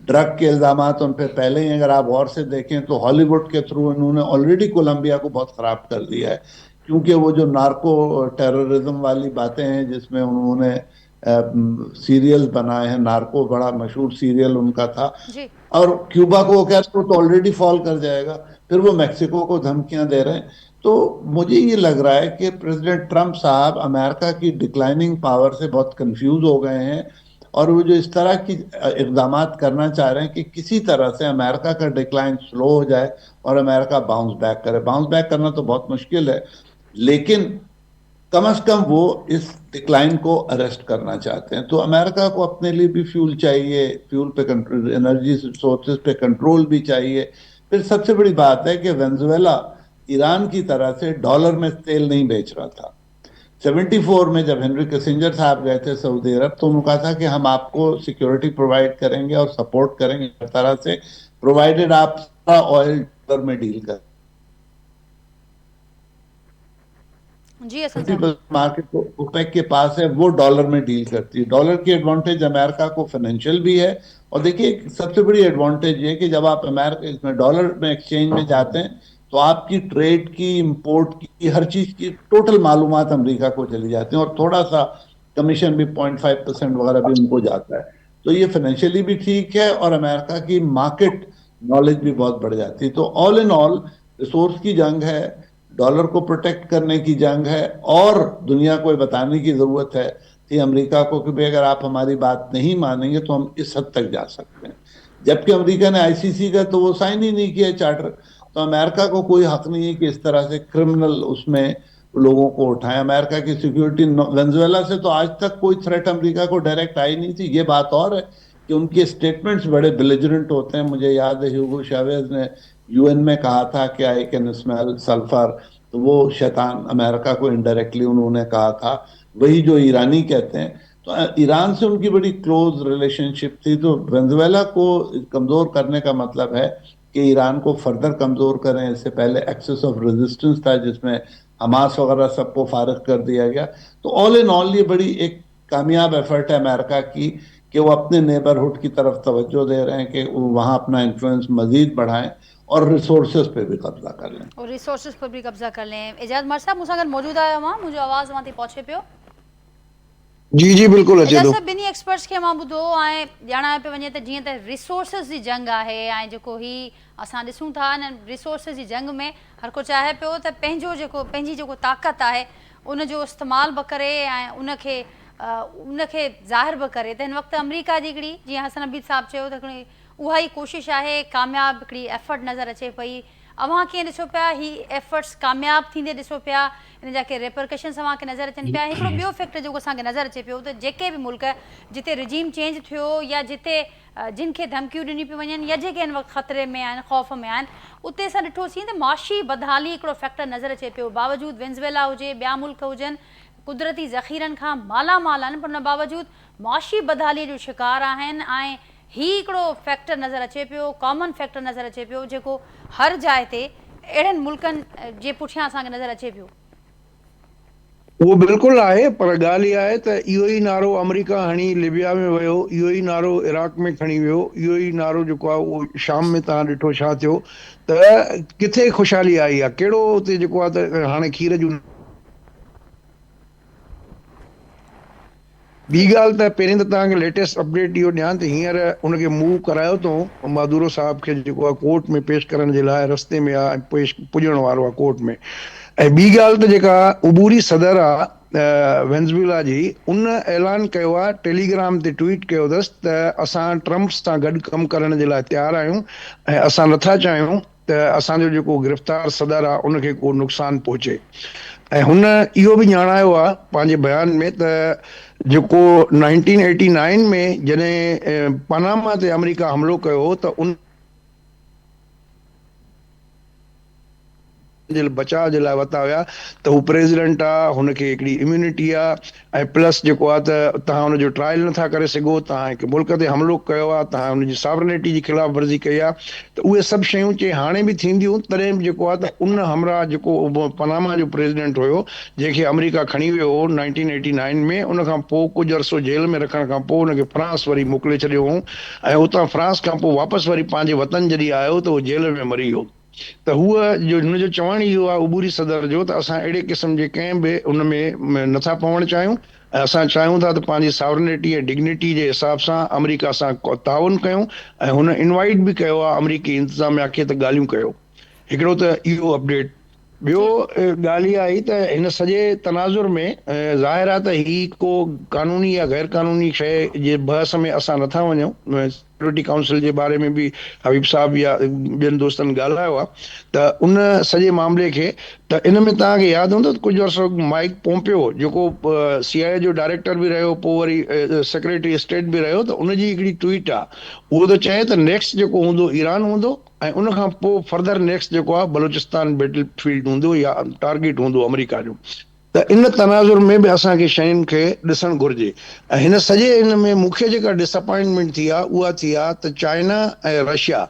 ड्रग के इल्जाम उन पर पहले ही, अगर आप गौर से देखें तो हॉलीवुड के थ्रू इन्होंने ऑलरेडी कोलंबिया को बहुत खराब कर दिया है। क्योंकि वो जो नार्को टेररिज्म वाली बातें हैं, जिसमें उन्होंने सीरियल बनाए हैं, नार्को बड़ा मशहूर सीरियल उनका था, जी। और क्यूबा को वो कहते तो ऑलरेडी फॉल कर जाएगा, फिर वो मैक्सिको को धमकियां दे रहे हैं। तो मुझे ये लग रहा है कि प्रेसिडेंट ट्रंप साहब अमेरिका की डिक्लाइनिंग पावर से बहुत कंफ्यूज हो गए हैं, और वो जो इस तरह की इकदाम करना चाह रहे हैं कि किसी तरह से अमेरिका का डिक्लाइन स्लो हो जाए और अमेरिका बाउंस बैक करे। बाउंस बैक करना तो बहुत मुश्किल है, लेकिन कम से कम वो इस डिक्लाइन को अरेस्ट करना चाहते हैं। तो अमेरिका को अपने लिए भी फ्यूल चाहिए, फ्यूल पे कंट्रोल, एनर्जी रिसोर्सेज पे कंट्रोल भी चाहिए। फिर सबसे बड़ी बात है कि वेनेजुएला ईरान की तरह से डॉलर में तेल नहीं बेच रहा था। 74 में जब हेनरी किसिंजर साहब गए थे सऊदी अरब, तो उन्होंने कहा था कि हम आपको सिक्योरिटी प्रोवाइड करेंगे और सपोर्ट करेंगे हर तरह से, प्रोवाइडेड आप सारा ऑयल डॉलर में डील कर। जी हसन 30% साहब। मार्केट तो ओपेक के पास है, वो डॉलर में डील करती है। डॉलर की एडवांटेज अमेरिका को फाइनेंशियल भी है। और देखिए सबसे बड़ी एडवांटेज ये है कि जब आप अमेरिका इसमें डॉलर में एक्सचेंज में जाते हैं तो आपकी ट्रेड की, इंपोर्ट की, हर चीज की टोटल मालूमात अमेरिका को चली जाती है, और थोड़ा सा कमीशन भी 0.5% वगैरह भी उनको जाता है। तो ये फाइनेंशियली भी ठीक है, और अमेरिका की मार्केट नॉलेज भी बहुत बढ़ जाती है। तो ऑल इन ऑल रिसोर्स की जंग है, डॉलर को प्रोटेक्ट करने की जंग है, और दुनिया को बताने की जरूरत है कि अमेरिका को कि भाई अगर आप हमारी बात नहीं मानेंगे तो हम इस हद तक जा सकते हैं। जबकि अमेरिका ने आईसीसी का तो वो साइन ही नहीं किया चार्टर, तो अमेरिका को कोई हक नहीं है कि इस तरह से क्रिमिनल उसमें लोगों को उठाए। अमेरिका की सिक्योरिटी, वेनेजुएला से तो आज तक कोई थ्रेट अमेरिका को डायरेक्ट आई नहीं थी। ये बात और है कि उनके स्टेटमेंट्स बड़े बिलिजरेंट होते हैं। मुझे याद है ह्यूगो चावेज ने यूएन में कहा था कि आई कैन स्मेल सल्फर, तो वो शैतान अमेरिका को इनडायरेक्टली उन्होंने कहा था। वही जो ईरानी कहते हैं। तो ईरान से उनकी बड़ी क्लोज रिलेशनशिप थी। तो वेनेजुएला को कमजोर करने का मतलब है कि ईरान को फर्दर कमजोर करें। इससे पहले एक्सेस ऑफ रेजिस्टेंस था जिसमें हमास वगैरह सबको फारिग कर दिया गया। तो ऑल इन ऑल ये बड़ी एक कामयाब एफर्ट है अमेरिका की कि वो अपने नेबरहुड की तरफ तवज्जो दे रहे हैं कि वो वहाँ अपना इन्फ्लुएंस मजीद बढ़ाएं और रिसोर्सेज पे भी कब्जा कर लें। और रिसोर्सेज पर भी कब्जा कर लें। एजाज मर साहब मूंसां गॾु मौजूद आहियो मां, मुंहिंजो आवाज़ वहां ताईं पहुचे पियो? जी जी बिल्कुलु अचे एजाज थो। साहब, ॿिन्ही एक्सपर्ट्स खे मां ॿुधो ऐं ॼाणायो पियो वञे त जीअं त रिसोर्सिस जी जंग आहे, ऐं जेको ही असां ॾिसूं था हिन रिसोर्सिस जी जंग में हर को चाहे पियो त पंहिंजी जेको ताक़त आहे उन जो इस्तेमालु बि करे ऐं उनखे ज़ाहिर बि करे। त हिन वक़्तु अमेरिका जी हिकिड़ी, जीअं हसन हबीब साहब चयो, त हिकिड़ी उहा ई कोशिशि आहे, कामयाबु हिकिड़ी एफर्ट नज़र अचे पई। अव्हां कीअं ॾिसो पिया ही एफर्ट्स कामयाबु थींदे ॾिसो पिया, इन जा के रिपरकशन्स अव्हांखे नज़र अचनि पिया? हिकिड़ो ॿियो फैक्टर जेको असांखे नज़र अचे पियो त जेके बि मुल्क जिते रिजीम चेंज थियो या जिते जिन खे धमकियूं ॾिनी पियूं वञनि या जेके हिन वक़्तु ख़तरे में आहिनि, ख़ौफ़ में आहिनि, उते असां ॾिठोसीं त माशी बदहाली हिकिड़ो फैक्टर नज़र अचे पियो। बावजूदि वेनेजुएला हुजे, ॿिया मुल्क हुजनि, कुदरती ज़ख़ीरनि खां मालामाल आहिनि, पर उन बावजूदि माशी बदहालीअ जो शिकार आहिनि। ऐं ही हिकिड़ो फैक्टर नज़र अचे पियो, कॉमन फैक्टर नज़र अचे पियो, जेको हर जाइ ते अहिड़नि मुल्कनि जे पुठियां असांखे नज़र अचे पियो। उहो बिल्कुलु आहे, पर ॻाल्हि इहा आहे त इहो ई नारो अमेरिका हणी लिबिया में वियो, इहो ई नारो इराक में खणी वियो, इहो ई नारो जेको आहे उहो शाम में तव्हां ॾिठो छा थियो। त किथे ख़ुशहाली आई आहे? कहिड़ो उते जेको आहे त हाणे खीर जूं। ॿी ॻाल्हि त पहिरीं त तव्हांखे लेटेस्ट अपडेट इहो ॾियां त हींअर उनखे मूव करायो अथऊं मादुरो साहब खे, जेको आहे कोर्ट में पेश करण जे लाइ रस्ते में आहे, पेश पुॼण वारो आहे कोर्ट में। ऐं ॿी ॻाल्हि त जेका उबूरी सदर आहे वेनेजुएला जी, उन ऐलान कयो आहे, टेलीग्राम ते ट्वीट कयो अथसि त असां ट्रम्प सां गॾु कमु करण जे लाइ तयारु आहियूं ऐं असां नथा चाहियूं त असांजो जेको गिरफ़्तार सदर आहे उनखे को नुक़सानु पहुचे। ऐं हुन इहो बि ॼाणायो आहे पंहिंजे बयान में त जेको 1989 में जॾहिं पनामा ते अमेरिका हमिलो कयो त उन बचाव जे लाइ वरिता हुया त हू प्रेसिडेंट आहे, हुनखे हिकिड़ी इम्यूनिटी आहे, ऐं प्लस जेको आहे त तव्हां हुनजो ट्रायल नथा करे सघो, तव्हां हिकु मुल्क ते हमिलो कयो आहे, तव्हां हुनजी सॉवरेनिटी जी ख़िलाफ़ वर्ज़ी कई आहे। त उहे सभु शयूं चए हाणे बि थींदियूं, तॾहिं बि जेको आहे त उन हमरा जेको पनामा जो प्रेसिडेंट हुयो, जंहिंखे अमेरिका खणी वियो हो 1989 में, उन खां पोइ कुझु अरसो जेल में रखण खां पोइ हुनखे फ्रांस वरी मोकिले छॾियो हुओ, ऐं उतां फ्रांस खां पोइ वापसि वरी पंहिंजे वतन जॾहिं आयो त उहो जेल में मरी वियो। त हूअ जो हुनजो चवणु इहो आहे उबूरी सदर जो, त असां अहिड़े क़िस्म जे कंहिं बि उन में नथा पवणु चाहियूं, ऐं असां चाहियूं था त पंहिंजी सॉवरेनिटी ऐं डिग्निटी जे हिसाब सां अमेरिका सां ताउन कयूं। ऐं हुन इनवाइट बि कयो आहे अमेरिकी इंतिज़ामिया खे त ॻाल्हियूं कयो। हिकिड़ो त इहो अपडेट। ॿियो ॻाल्हि इहा आई त हिन सॼे तनाज़ुर में ज़ाहिर आहे त ही को कानूनी या गैर कानूनी शइ जे बहस में असां नथा वञूं। सिक्योरिटी काउंसिल जे बारे में बि हबीब साहब या ॿियनि दोस्तनि ॻाल्हायो आहे, त उन सॼे मामले खे, त इन में तव्हांखे यादि हूंदो त कुझु अर्सो माइक पोम्पियो जेको CIA जो डायरेक्टर बि रहियो, पोइ वरी सेक्रेटरी स्टेट बि रहियो, त उनजी हिकिड़ी ट्वीट आहे, उहो त चए त नेक्स्ट जेको हूंदो ईरान हूंदो, ऐं उन खां पोइ फर्दर नेक्स्ट जेको आहे बलूचिस्तान बैटल फील्ड हूंदो या टारगेट हूंदो अमेरिका जो। त इन तनाज़ुर में बि असांखे शयुनि खे ॾिसणु घुरिजे। ऐं हिन सॼे इन में मूंखे जेका डिसअपॉइंटमेंट थी आहे उहा थी आहे त चाइना ऐं रशिया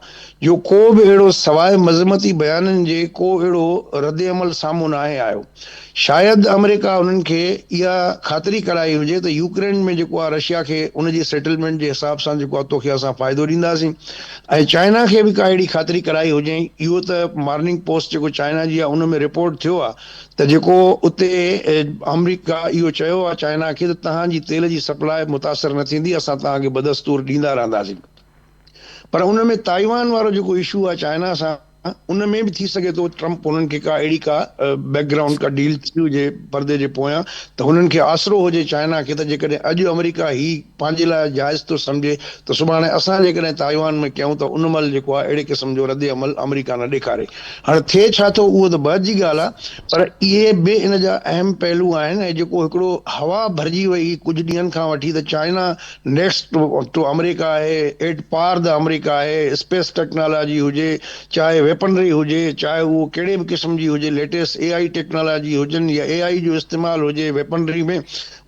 जो को बि अहिड़ो सवाइ मज़मती बयाननि जे को अहिड़ो रद्द अमल साम्हूं न आहे आयो। शायदि अमेरिका उन्हनि खे इहा ख़ातिरी कराई हुजे त यूक्रेन में जेको आहे रशिया खे उनजी सेटलमेंट जे हिसाब सां जेको आहे तोखे असां फ़ाइदो ॾींदासीं, ऐं चाइना खे बि का अहिड़ी ख़ातिरी कराई हुजे। इहो त मॉर्निंग पोस्ट जेको चाइना जी आहे उन में रिपोर्ट थियो आहे त जेको उते अमेरिका इहो चयो आहे चाइना खे त तव्हांजी तेल जी सप्लाई मुतासिर न थींदी, असां तव्हांखे बदस्तूर ॾींदा रहंदासीं। पर उन में ताइवान वारो जेको इशू आहे चाइना सां, उन में बि थी सघे थो ट्रम्प उन्हनि खे का अहिड़ी का बैकग्राउंड का डील थी हुजे परदे जे पोयां, त हुननि खे आसरो हुजे चाइना खे त जेकॾहिं अॼु अमेरिका ही पंहिंजे लाइ जाइज़ थो सम्झे त सुभाणे असां जेकॾहिं ताइवान में कयूं त उन महिल जेको आहे अहिड़े क़िस्म जो रद्द अमल अमेरिका न ॾेखारे। हाणे थिए छा थो उहो त बाद जी ॻाल्हि आहे, पर इहे बि इन जा अहम पहलू आहिनि। ऐं जेको हिकिड़ो हवा भरिजी वई कुझु ॾींहंनि खां वठी त चाइना नेक्स्ट टू अमेरिका आहे, एट पार द अमेरिका आहे, स्पेस टेक्नोलॉजी हुजे, चाहे वेपनरी हुजे, चाहे उहो कहिड़े बि क़िस्म जी हुजे, लेटेस्ट AI टेक्नोलॉजी हुजनि या AI जो इस्तेमालु हुजे वेपनरी में,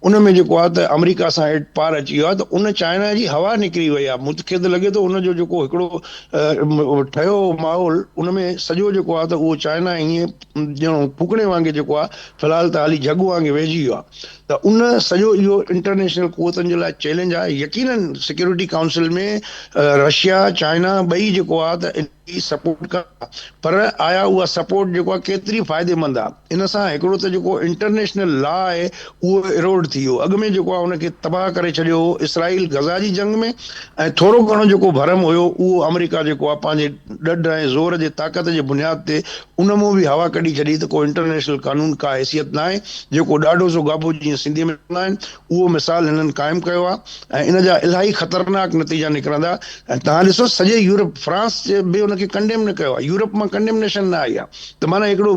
उन में जेको आहे त अमेरिका सां एट पार अची वियो आहे। त उन चाइना जी हवा निकिरी वई आहे। मूंखे त लॻे थो उनजो जेको हिकिड़ो ठहियो माहौल, उन में सॼो जेको आहे त उहो चाइना ईअं ॼणो फूकणे वांगुरु जेको आहे फ़िलहाल त हाली जग वांगुरु वेहिजी वियो आहे। त उन सॼो इहो इंटरनेशनल क़ुवतनि जे लाइ चैलेंज आहे। यकीनन सिक्योरिटी काउंसिल में रशिया चाइना ॿई जेको आहे त सपोर्ट कनि, पर आया उहा सपोर्ट जेको आहे केतिरी फ़ाइदेमंद आहे। इन सां हिकिड़ो त जेको इंटरनेशनल लॉ आहे उहो इरोड थी वियो, अॻु में जेको आहे उनखे तबाह करे छॾियो हो इसराइल गज़ा जी जंग में, ऐं थोरो घणो जेको भरम हुयो उहो अमेरिका जेको आहे पंहिंजे ॾढ ऐं ज़ोर जे ताक़त जे बुनियाद ते उन मां बि हवा कढी छॾी त को इंटरनेशनल कानून का हैसियत न आहे। जेको ॾाढो सो गाबो जीअं सिंधी में चवंदा आहिनि, उहो मिसाल हिननि क़ाइमु कयो आहे, ऐं इन जा इलाही ख़तरनाक नतीजा निकिरंदा। ऐं तव्हां ॾिसो सॼे यूरोप, फ्रांस बि उनखे कंडेम न कयो आहे, यूरोप मां कंडेमनेशन न आई आहे। त माना हिकिड़ो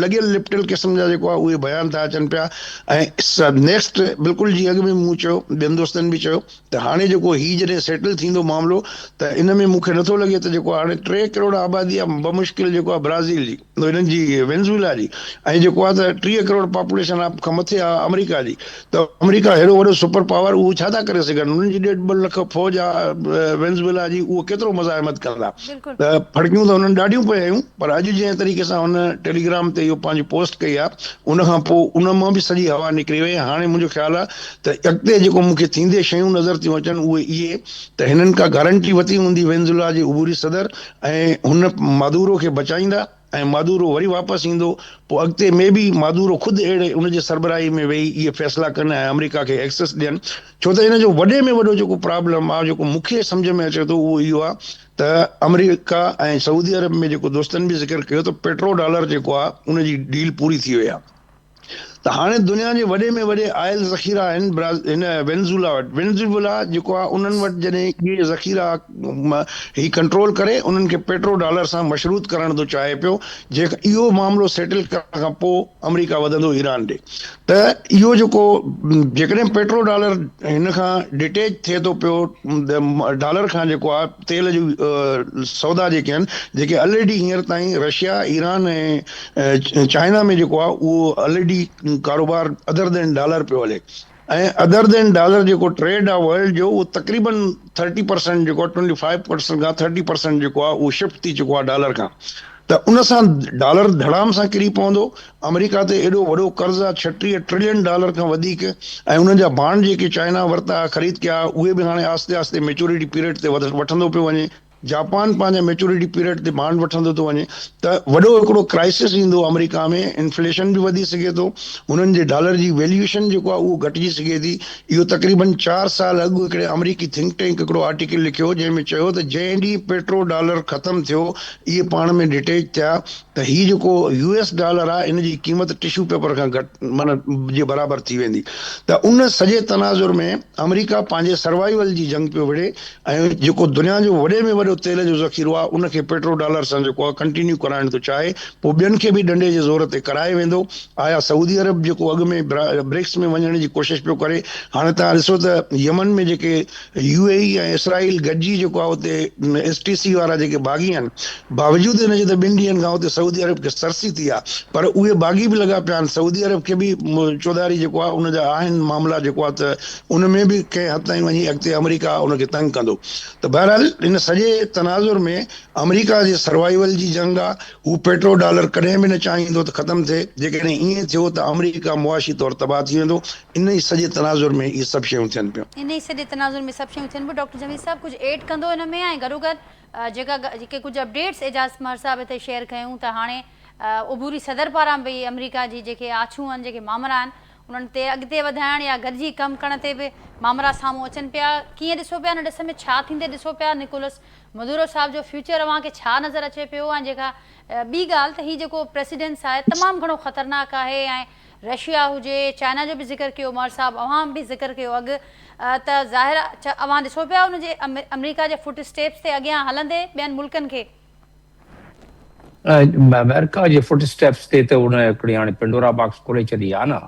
लॻियल लिपटियल क़िस्म जा जेको आहे उहे बयान था अचनि पिया। ऐं नेक्स्ट बिल्कुलु जीअं अॻु में मूं चयो, ॿियनि दोस्तनि बि चयो त हाणे जेको ही जॾहिं सेटल थींदो मामिलो, त इन में मूंखे नथो लॻे त जेको हाणे 3 करोड़ आबादी आहे बमुश्किल जेको आहे ब्राज़ील जी, हिननि जी वेनेज़ुएला जी, ऐं जेको आहे त 30 करोड़ पॉपुलेशन खां मथे आहे अमेरिका जी। त अमेरिका हेॾो वॾो सुपर पावर, उहो छा था करे सघनि? उन्हनि जी 1.5 लख फौज आहे वेनेज़ुएला जी, उहो केतिरो मज़ाहिमत कंदा? त फड़कियूं त हुननि ॾाढियूं पयूं आहियूं। पर अॼु जंहिं तरीक़े सां हुन टेलीग्राम ते इहो पंहिंजी पोस्ट कई आहे, उन खां पोइ उन मां बि सॼी हवा निकिरी वई। हाणे मुंहिंजो ख़्यालु आहे त अॻिते जेको मूंखे थींदे शयूं नज़र थियूं अचनि उहे इहे त हिननि का गारंटी वरिती हूंदी वेनेज़ुएला जे उभूरी सदर, ऐं हुन मादूरो खे बचाईंदा, ऐं मादूरो वरी वापसि ईंदो। पोइ अॻिते में बि मादूरो ख़ुदि अहिड़े उनजे सरबराही में वेही इहे फ़ैसिला कनि ऐं अमेरिका खे एक्सेस ॾियनि। छो त इन जो वॾे में वॾो जेको प्रॉब्लम आहे, जेको मूंखे सम्झ में अचे थो, उहो इहो आहे त अमेरिका ऐं सऊदी अरब में जेको दोस्तनि बि ज़िक्र कयो त पेट्रो डॉलर जेको आहे उनजी डील पूरी थी वई आहे। त हाणे दुनिया जे वॾे में वॾे आयल ज़ख़ीरा आहिनि हिन वेनेज़ुएला वटि। वेनेज़ुएला जेको आहे उन्हनि वटि जॾहिं इहे ज़ख़ीरा ही कंट्रोल करे उन्हनि खे पेट्रो डॉलर सां मशरूत करण थो चाहे पियो। जेका इहो मामिलो सेटल करण खां पोइ अमेरिका वधंदो ईरान ॾे। त इहो जेको जेकॾहिं पेट्रो डॉलर हिन खां डिटेच थिए थो पियो डॉलर खां, जेको आहे तेल जूं सौदा जेके आहिनि, जेके ऑलरेडी हींअर ताईं रशिया, ईरान ऐं चाइना में जेको आहे उहो ऑलरेडी कारोबार अदर देन डॉलर पियो हले। ऐं अदर देन डॉलर जेको ट्रेड आहे वर्ल्ड जो, उहो तक़रीबन 30% जेको 25% खां 30% जेको आहे उहो शिफ्ट थी चुको आहे डॉलर खां। त उन सां डॉलर धड़ाम सां किरी पवंदो। अमेरिका ते एॾो वॾो कर्ज़ु आहे 36 ट्रिलियन डॉलर खां वधीक, ऐं उन्हनि जा बांड जेके चाइना वरिता ख़रीद कया, उहे बि हाणे आस्ते आस्ते मेच्योरिटी पीरियड ते वठंदो पियो वञे। जापान पंहिंजे मेच्योरिटी पीरियड ते बांड वठंदो थो वञे। त वॾो हिकिड़ो क्राइसिस ईंदो अमेरिका में, इन्फ्लेशन बि वधी सघे थो, हुननि जे डॉलर जी वैल्यूएशन जेको आहे उहो घटिजी सघे थी। इहो तक़रीबन 4 साल अॻु हिकिड़े अमेरिकी थिंक टैंक हिकिड़ो आर्टिकल लिखियो, जंहिंमें चयो त जंहिं ॾींहुं पेट्रो डॉलर ख़तमु थियो, इहे पाण में डिटेच थिया, त हीउ जेको US डॉलर आहे इन जी क़ीमत टिश्यू पेपर खां घटि माना जे बराबरि थी वेंदी। त उन सॼे तनाज़ुर में अमेरिका पंहिंजे सर्वाइवल जी जंग पियो विढ़े, ऐं जेको दुनिया जो वॾे में वॾो तेल जो ज़ख़ीरो आहे उनखे पेट्रो डॉलर सां जेको आहे कंटिन्यू कराइण थो चाहे। पोइ ॿियनि खे बि डंडे जे ज़ोर ते कराए वेंदो। आया सऊदी अरब जेको अॻु में ब्रिक्स में वञण जी कोशिशि पियो करे, हाणे तव्हां ॾिसो त यमन में जेके UAE ऐं इसराइल गॾिजी जेको आहे उते STC वारा जेके बाग़ी आहिनि, बावजूदि हिन जे त 2 ॾींहंनि खां उते सऊदी अरब खे सरसी थी आहे, पर उहे बाग़ी बि लॻा पिया आहिनि। सऊदी अरब खे बि चौधारी जेको आहे उन जा आहिनि मामला, जेको आहे त उन में बि कंहिं हद ताईं वञी अॻिते अमेरिका उनखे तंग कंदो। त बहरहाल इन सॼे तनाज़ुर में अमेरिका जे सर्वाइवल जी जंग आहे, हू पेट्रो डॉलर कॾहिं बि न चाहींदो त ख़तमु थिए। जेकॾहिं ईअं थियो त अमेरिका मुआशी तौर तबाह थी वेंदो। इन ई सॼे तनाज़ुर में इहे सभु शयूं थियनि पियूं। इन ई सॼे तनाज़ुर में सभु शयूं थियनि पियूं। डॉक्टर जमील साहब कुझु ऐड कंदो हिन में ऐं गॾोगॾु जेके कुझु अपडेट्स एजाज़ महर साहब हिते शेयर कयूं त हाणे उबूरी सदर पारां बि अमेरिका जी जेके आछूं आहिनि, जेके मामला आहिनि, उन्हनि ते अॻिते वधाइण या गॾिजी कमु करण ते बि मामला साम्हूं अचनि पिया। कीअं ॾिसो पिया, हिन ॾिस में छा थींदे ॾिसो पिया? निकोलस मदुरो साहब जो फ्यूचर अव्हांखे छा नज़र अचे पियो? ऐं जेका ॿी ॻाल्हि त हीउ जेको प्रेसिडेंस आहे तमामु घणो ख़तरनाक आहे, ऐं रशिया हुजे, चाइना जो बि ज़िक्र कयो महर साहब, अव्हां बि ज़िक्र कयो अॻु, त ज़ाहिर अव्हां ॾिसो पिया हुनजे अमेरिका जे फुट स्टेप्स ते अॻियां हलंदे ॿियनि मुल्कनि खे? अमेरिका जे फुट स्टेप्स ते त उन हिकिड़ी हाणे पेंडोरा बॉक्स खोले छॾी आहे न।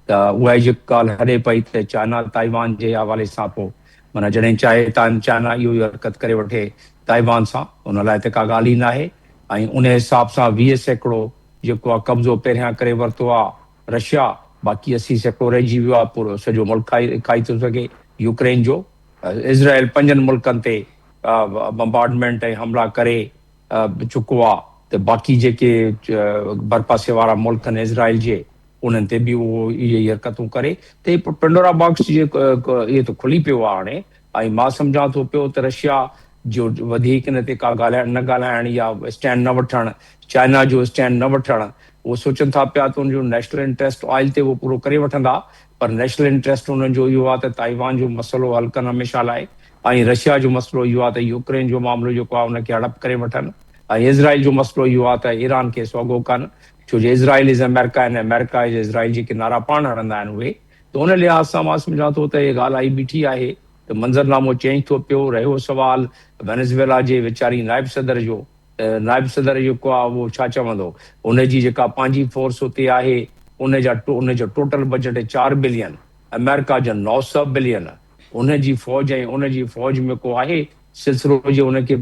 त उहा जेका ॻाल्हि हले पई त चाइना ताइवान जे हवाले सां पोइ माना जॾहिं चाहे चाइना इहो ई हरकत करे वठे ताइवान सां, उन लाइ त का ॻाल्हि ई न आहे। ऐं उन हिसाब सां 20% जेको आहे कब्ज़ो पहिरियां करे वरितो आहे रशिया, बाक़ी 80% रहिजी वियो आहे। पूरो सॼो मुल्क खाई थो सघे यूक्रेन जो। इज़राइल 5 मुल्कनि ते बम्बार्डमेंट ऐं हमला करे चुको आहे, त बाक़ी जेके भरपासे वारा मुल्क आहिनि इज़राइल जे, उन्हनि ते बि उहो इहे ई हरकतूं करे। त पेंडोरा बॉक्स इहे त खुली पियो आहे हाणे। ऐं मां सम्झां थो पियो त रशिया जो वधीक हिन ते का न ॻाल्हाइण या स्टैंड न वठणु, चाइना जो स्टैंड न वठणु, उहो सोचनि था पिया त उनजो नेशनल इंट्रस्ट ऑयल ते उहो पूरो करे वठंदा। पर नेशनल इंट्रस्ट उन्हनि जो इहो आहे त ताइवान जो मसइलो हल कनि हमेशह लाइ, ऐं रशिया जो मसइलो इहो आहे त यूक्रेन जो मामिलो जेको आहे उनखे हड़प करे वठनि, ऐं इज़राइल जो मसइलो इहो आहे त ईरान खे सोगो कनि, छो जो इज़राइल इज़ अमेरिका ऐं अमेरिका इज़ इज़राइल, जेके नारा पाण हणंदा आहिनि उहे। त उन लिहाज़ सां मां सम्झां थो त इहा ॻाल्हि आई बीठी आहे, त मंज़रनामो चेंज थो पियो। रहियो सुवाल वेनेज़ुएला जे वीचारी नाइब सदर जो, नाइब सदर जेको आहे उहो छा चवंदो? उनजी जेका पंहिंजी फोर्स उते आहे, उनजो टोटल बजट 4 बिलियन, अमेरिका जा 900 बिलियन। उनजी फौज ऐं उनजी फौज में को आहे सिलसिलो जो उनखे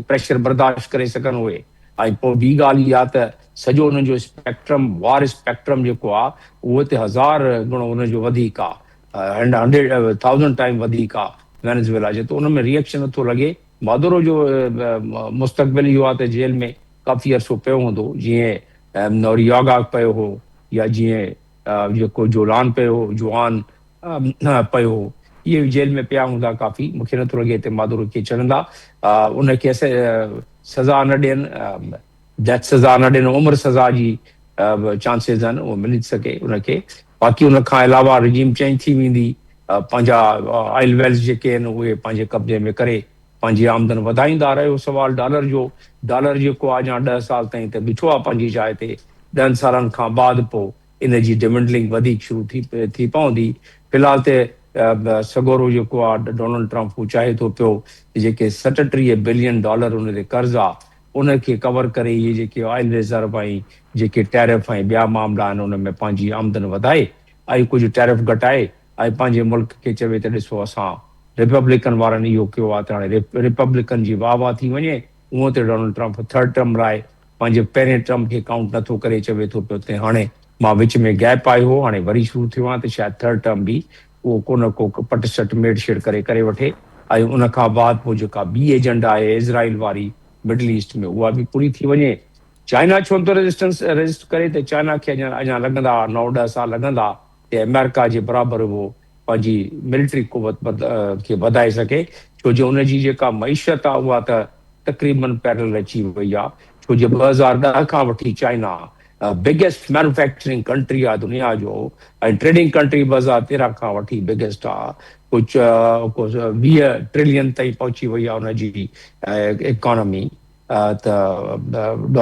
प्रेशर बर्दाश्त करे सघनि उहे। ऐं पोइ ॿी ॻाल्हि इहा त सॼो उनजो स्पेक्ट्रम, वार स्पेक्ट्रम जेको आहे उहो त 1000 गुणो उनजो वधीक आहे, 100,000 टाइम वधीक आहे वेनेज़ुएला जे। त उन में रिएक्शन नथो लॻे। मादुरो जो मुस्तक़बिल इहो आहे त जेल में काफ़ी अरसो पियो हूंदो, जीअं नोरियागा पियो हो, या जीअं जेको जोलान पियो हो, जुआन पियो हो, इहे जेल में पिया हूंदा काफ़ी। मूंखे नथो लॻे हिते मादुरो खे छॾंदा, उनखे सज़ा न ॾियनि, डेथ सज़ा न ॾियनि, उमिरि सज़ा जी चांसिस आहिनि, उहो मिली सघे उनखे। बाक़ी उन खां अलावा रिजीम चेंज थी वेंदी, पंहिंजा ऑयल वेल्स जेके आहिनि उहे पंहिंजे कब्ज़े में करे पंहिंजी आमदन वधाईंदा। रहियो सुवाल डॉलर जो, डॉलर जेको आहे अञा 10 साल ताईं त बीठो आहे पंहिंजी जाइ ते। 10 सालनि खां बाद पोइ इन जी डिमेंडलिंग वधीक शुरू थी पवंदी। फ़िलहाल त सगोरो जेको आहे डोनाल्ड ट्रंप हू चाहे थो पियो जेके 37 बिलियन डॉलर उन ते कर्ज़ आहे उनखे कवर करे इहे जेके ऑयल रिज़र्व ऐं जेके टैरिफ ऐं ॿिया मामला आहिनि उन में पंहिंजी आमदन वधाए, ऐं कुझु टैरिफ घटाए, ऐं पंहिंजे मुल्क खे चवे त ॾिसो असां रिपब्लिकन वारनि इहो कयो आहे त हाणे रिपब्लिकन जी वाह थी वञे। उहो त डोनाल्ड ट्रंप 3rd टर्म लाइ पंहिंजे पहिरें टर्म खे काउंट नथो करे, चवे थो पियो त हाणे मां विच में गैप आयो हो, हाणे वरी शुरू थियो आहे, त शायदि 3rd टर्म बि उहो को न को पट सट मेड शेड करे वठे। ऐं उन खां बाद पोइ जेका ॿी एजेंडा आहे इज़राइल वारी मिडल ईस्ट में, उहा बि पूरी थी वञे। चाइना छो नथो रेजिस्ट करे? त चाइना खे अञा लॻंदा 9-10 साल लॻंदा त अमेरिका जे बराबरि उहो पंहिंजी मिलिट्री कुवत खे वधाए सघे, छो जो उनजी जेका मईशत आहे उहा त तक़रीबन पैरल अची वई आहे। छो जो 2010 खां वठी चाइना बिगेस्ट मैन्युफैक्चरिंग कंट्री आहे दुनिया जो, ऐं ट्रेडिंग कंट्री 2013 खां वठी बिगेस्ट आहे। कुझु 20 ट्रिलियन ताईं पहुची वई आहे हुनजी इकॉनमी, त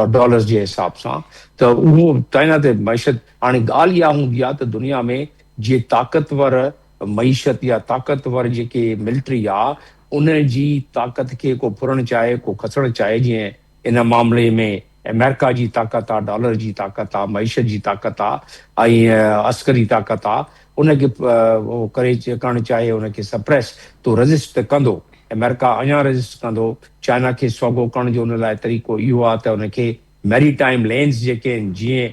डॉलर्स जे हिसाब सां। त उहो चाइना ते मईशत, हाणे ॻाल्हि इहा हूंदी आहे त दुनिया में जीअं ताक़तवर मईशत या ताक़तवर जेके मिलिट्री आहे उन जी ताक़त खे को फुरणु चाहे, को खसणु चाहे, जीअं इन मामले में अमेरिका जी ताक़त आहे, डॉलर जी ताक़त आहे, मईशत जी ताक़त आहे, ऐं अस्करी ताक़त आहे, उनखे उहो करणु चाहे, उनखे सप्रेस तो रेजिस्ट कंदो। अमेरिका अञा रेजिस्ट कंदो। चाइना खे सोगो करण जो उन लाइ तरीक़ो इहो आहे त उनखे मैरीटाइम लेन्स जेके आहिनि, जीअं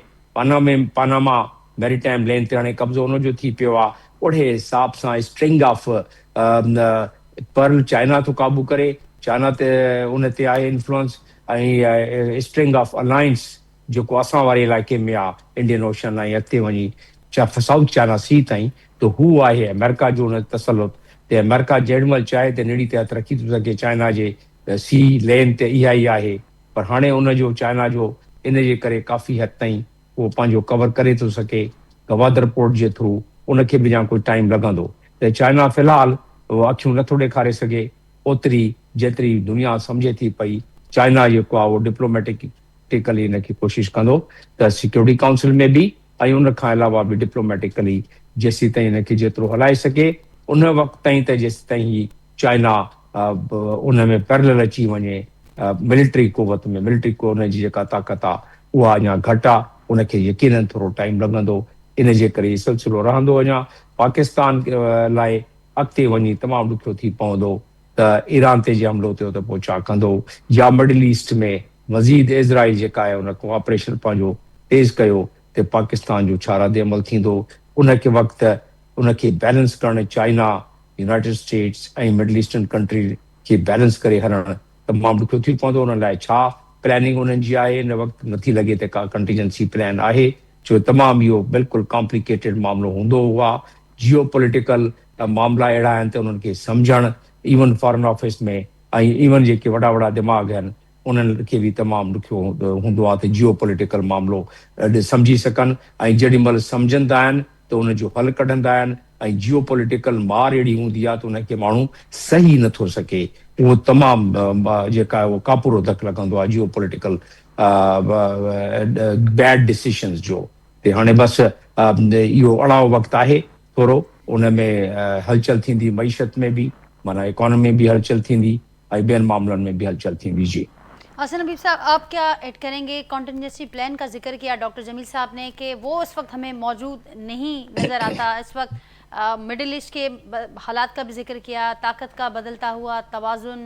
पानामा मैरीटाइम लेन ते हाणे कब्ज़ो उनजो थी पियो आहे, ओड़े हिसाब सां स्ट्रिंग ऑफ पर्ल चाइना थो क़ाबू करे, चाइना ते उन ते आहे इन्फ्लुएंस ऐं स्ट्रिंग ऑफ अलायंस जेको असां वारे इलाइक़े में आहे इंडियन ओशन ऐं अॻिते वञी साउथ चाइना सी ताईं, त हू आहे अमेरिका जो उन तसलुत ते अमेरिका जेॾी महिल चाहे त निड़ी ते हथ रखी थो सघे चाइना जे सी लेन ते इहा ई आहे। पर हाणे उनजो चाइना जो इन जे करे काफ़ी हद ताईं उहो पंहिंजो कवर करे थो सघे गवादर पोर्ट जे थ्रू, उनखे बि अञा कोई टाइम लॻंदो। त चाइना फ़िलहालु उहो अखियूं नथो ॾेखारे सघे ओतिरी जेतिरी दुनिया सम्झे थी पई। चाइना जेको आहे उहो डिप्लोमेटिकली इनखे कोशिशि कंदो त सिक्योरिटी काउंसिल में बि ऐं उन खां अलावा बि डिप्लोमेटिकली जेसीं ताईं इनखे जेतिरो हलाए सघे उन वक़्त ताईं त जेसीं ताईं ही चाइना उन में पैरेलल अची वञे मिलिट्री कुवत में, मिलिट्री को उनजी जेका ताक़त आहे उहा अञा घटि आहे, उनखे यकीनन थोरो टाइम लॻंदो। इन जे करे इहो सिलसिलो रहंदो। अञा पाकिस्तान लाइ अॻिते वञी तमामु ॾुखियो थी पवंदो त ईरान ते जे हमिलो थियो त पोइ छा कंदो, या मिडल ईस्ट में मज़ीद इज़राइल जेका आहे उन कोऑपरेशन पंहिंजो तेज़ कयो त पाकिस्तान जो छा रद्द अमल थींदो। उनखे वक़्तु उनखे बैलेंस करणु चाइना, यूनाइटेड स्टेट्स ऐं मिडल ईस्टर्न कंट्री खे बैलेंस करे हलणु तमामु ॾुखियो थी पवंदो। उन लाइ छा प्लानिंग उन्हनि जी आहे इन वक़्तु नथी लॻे त का कंटीजेंसी प्लान आहे, छो तमामु इहो बिल्कुलु कॉम्प्लिकेटेड मामिलो हूंदो हुआ। जियो पॉलिटिकल मामला अहिड़ा आहिनि त उन्हनि खे सम्झणु इवन फॉरेन ऑफिस में ऐं इवन जेके वॾा वॾा दिमाग़ आहिनि उन्हनि खे बि तमामु ॾुखियो हूंदो आहे त जियो पॉलिटिकल मामिलो सम्झी सघनि ऐं जेॾी महिल सम्झंदा आहिनि त उनजो हल कढंदा आहिनि ऐं जियो पॉलिटिकल मार अहिड़ी हूंदी आहे त उनखे माण्हू सही नथो सघे। उहो तमामु जेका आहे उहो कापुरो धक लॻंदो आहे जियो पॉलिटिकल बैड डिसीशंस जो। ते हाणे बसि इहो अड़ाओ वक़्तु आहे थोरो, उन में हलचल थींदी मईशत में बि, माना इकोनॉमी में भी हलचल थींदी ऐं ॿियनि मामलनि में भी हलचल थींदी। जी हसन हबीब साहब, आप क्या ऐड करेंगे? कॉन्टीजेंसी प्लान का जिक्र किया डॉक्टर जमील साहब ने कि वो इस वक्त हमें मौजूद नहीं नज़र आता। इस वक्त मिडिल ईस्ट के हालात का भी जिक्र किया, ताकत का बदलता हुआ तवाज़ुन,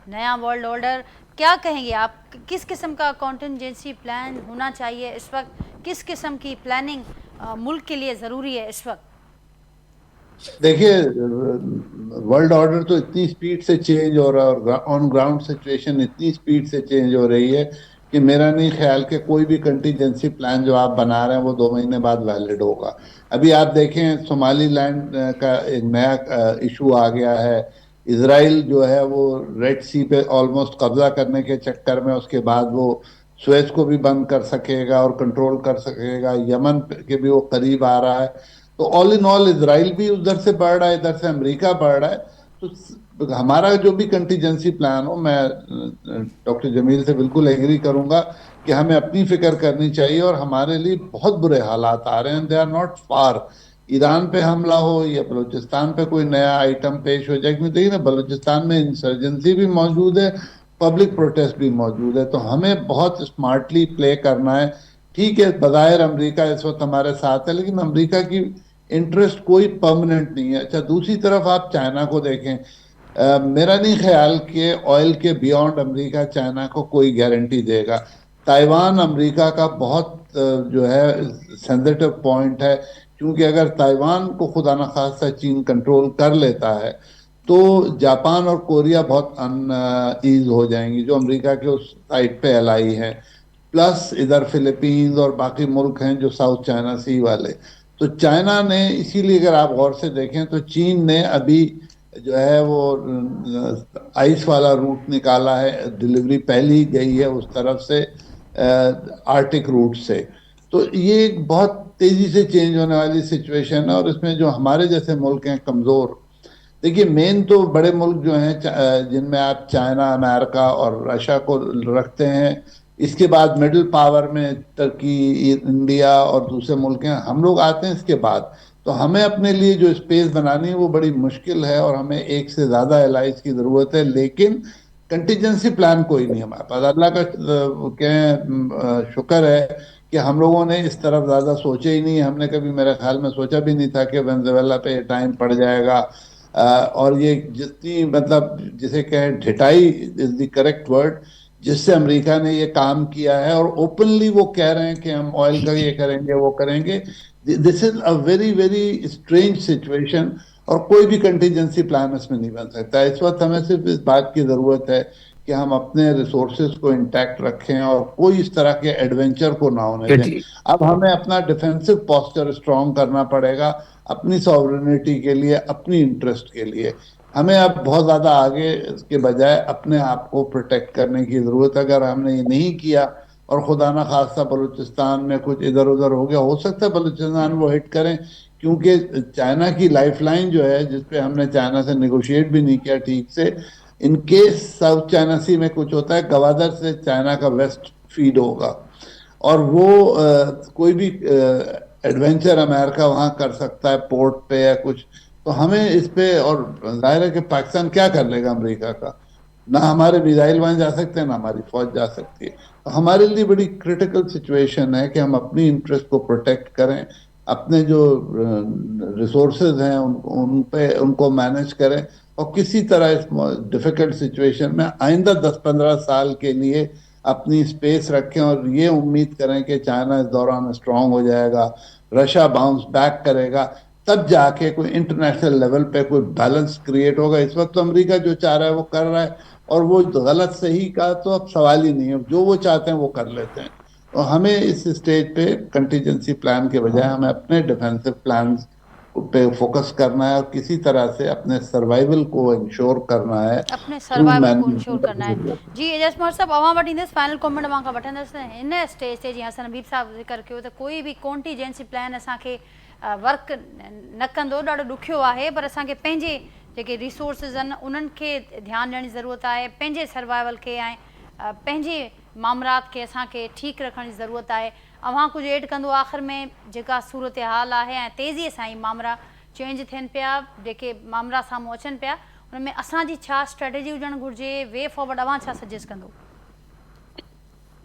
नया वर्ल्ड ऑर्डर। क्या कहेंगे आप, किस किस्म का कॉन्टीजेंसी प्लान होना चाहिए इस वक्त? किस किस्म की प्लानिंग मुल्क के लिए ज़रूरी है इस वक्त? देखिए, वर्ल्ड ऑर्डर तो इतनी स्पीड से चेंज हो रहा है और ऑन ग्राउंड सिचुएशन इतनी स्पीड से चेंज हो रही है कि मेरा नहीं ख्याल कि कोई भी कंटीजेंसी प्लान जो आप बना रहे हैं वो 2 महीने बाद वैलिड होगा। अभी आप देखें सोमालीलैंड का एक नया इशू आ गया है। इसराइल जो है वो रेड सी पे ऑलमोस्ट कब्जा करने के चक्कर में उसके बाद वो स्वेज को भी बंद कर सकेगा और कंट्रोल कर सकेगा। यमन के भी वो करीब आ रहा है। तो ऑल इन ऑल इजराइल भी उधर से बढ़ रहा है, इधर से अमेरिका बढ़ रहा है। तो हमारा जो भी कंटीजेंसी प्लान हो, मैं डॉक्टर जमील से बिल्कुल एग्री करूंगा कि हमें अपनी फिक्र करनी चाहिए और हमारे लिए बहुत बुरे हालात आ रहे हैं। They are not far. Iran पे हमला हो या बलूचिस्तान पे कोई नया आइटम पेश हो जाए, क्योंकि देखिए ना बलूचिस्तान में इंसर्जेंसी भी मौजूद है, पब्लिक प्रोटेस्ट भी मौजूद है। तो हमें बहुत स्मार्टली प्ले करना है। ठीक है, बज़ाहिर अमेरिका इस वक्त हमारे साथ है, लेकिन अमेरिका की इंटरेस्ट कोई परमानेंट नहीं है। अच्छा, दूसरी तरफ आप चाइना को देखें, मेरा नहीं ख्याल कि ऑयल के बियॉन्ड अमेरिका चाइना को कोई गारंटी देगा। ताइवान अमेरिका का बहुत जो है सेंसिटिव पॉइंट है, क्योंकि अगर ताइवान को खुदा न खास्ता चीन कंट्रोल कर लेता है तो जापान और कोरिया बहुत अनईज हो जाएंगी जो अमेरिका के उस साइड पे एलाई है। प्लस इधर फिलीपींस और बाकी मुल्क हैं जो साउथ चाइना सी वाले। तो चाइना ने, इसीलिए अगर आप गौर से देखें तो चीन ने अभी जो है वो आइस वाला रूट निकाला है, डिलीवरी पहली गई है उस तरफ से आर्टिक रूट से। तो ये एक बहुत तेजी से चेंज होने वाली सिचुएशन है और इसमें जो हमारे जैसे मुल्क हैं कमजोर, देखिए मेन तो बड़े मुल्क जो हैं जिनमें आप चाइना, अमेरिका और रशिया को रखते हैं। इसके बाद मिडिल पावर में तुर्की, इंडिया और दूसरे मुल्क हैं, हम लोग आते हैं इसके बाद। तो हमें अपने लिए जो स्पेस बनानी है वो बड़ी मुश्किल है और हमें एक से ज्यादा एलाइज की जरूरत है। लेकिन कंटीजेंसी प्लान कोई नहीं हमारे पास। अल्लाह का शुक्र है कि हम लोगों ने इस तरफ ज्यादा सोचे ही नहीं। हमने कभी, मेरे ख्याल में, सोचा भी नहीं था कि वेनेजुएला पे टाइम पड़ जाएगा। और ये जितनी, मतलब जिसे कहें ढिठाई इज द करेक्ट वर्ड, जिससे अमेरिका ने ये काम किया है और ओपनली वो कह रहे हैं कि हम ऑयल का ये करेंगे वो करेंगे। This is a very very strange situation. और कोई भी कंटीजेंसी प्लान इसमें नहीं बन सकता। इस वक्त हमें सिर्फ इस बात की जरूरत है कि हम अपने रिसोर्सेज को इंटैक्ट रखें और कोई इस तरह के एडवेंचर को ना होने दें। अब हमें अपना डिफेंसिव पोस्चर स्ट्रांग करना पड़ेगा अपनी सॉवरेनिटी के लिए, अपनी इंटरेस्ट के लिए। हमें अब बहुत ज्यादा आगे के बजाय अपने आप को प्रोटेक्ट करने की जरूरत है। अगर हमने ये नहीं किया और खुदा ना खास्ता बलूचिस्तान में कुछ इधर उधर हो गया, हो सकता है बलूचिस्तान वो हिट करें, क्योंकि चाइना की लाइफलाइन जो है, जिसपे हमने चाइना से नेगोशिएट भी नहीं किया ठीक से, in case south China C में कुछ होता है, गवादर से चाइना का वेस्ट फीड होगा और वो कोई भी एडवेंचर अमेरिका वहां कर सकता है पोर्ट पे या कुछ। तो हमें इस पे, और जाहिर है कि पाकिस्तान क्या कर लेगा अमेरिका का, ना हमारे मिसाइल वहां जा सकते हैं ना हमारी फौज जा सकती है। तो हमारे लिए बड़ी क्रिटिकल सिचुएशन है कि हम अपनी इंटरेस्ट को प्रोटेक्ट करें, अपने जो रिसोर्सेज हैं उन पे उनको मैनेज करें और किसी तरह इस डिफिकल्ट सिचुएशन में आइंदा 10-15 साल के लिए अपनी स्पेस रखें और ये उम्मीद करें कि चाइना इस दौरान स्ट्रांग हो जाएगा, रशिया बाउंस बैक करेगा, तब जाके कोई इंटरनेशनल लेवल पे कोई बैलेंस क्रिएट होगा। इस वक्त तो अमेरिका जो चाह रहा है वो कर रहा है और वो गलत सही का तो अब सवाल ही नहीं है, जो वो चाहते हैं वो कर लेते हैं। तो हमें इस स्टेज पे कंटीजेंसी प्लान के बजाय हमें अपने डिफेंसिव प्लान पे फोकस करना है और किसी तरह से अपने सर्वाइवल को इंश्योर करना है, अपने सर्वाइवल को इंश्योर करना है। जी एजाज मोहर साहब, अवां वटि इंदसि फाइनल कमेंट मां का वठंदसि। हिन स्टेज ते जीअं हसन हबीब साहब ज़िक्र कयो त कोई बि कॉन्टीजेंसी प्लान असांखे वर्क न कंदो, ॾाढो ॾुखियो आहे, पर असांखे पंहिंजे जेके रिसोर्सिस आहिनि उन्हनि खे ध्यानु ॾियण जी ज़रूरत आहे, पंहिंजे सर्वाइवल खे ऐं पंहिंजे मामलात खे असांखे ठीकु रखण जी ज़रूरत आहे। अवां कुझु एड कंदो आख़िर में जेका सूरत हाल आहे ऐं तेज़ीअ सां ई मामला चेंज थियनि पिया, जेके मामला साम्हूं अचनि पिया, उन में असांजी छा स्ट्रेटेजी हुजणु घुरिजे, वे फॉरवर्ड अवां छा सजेस्ट कंदो?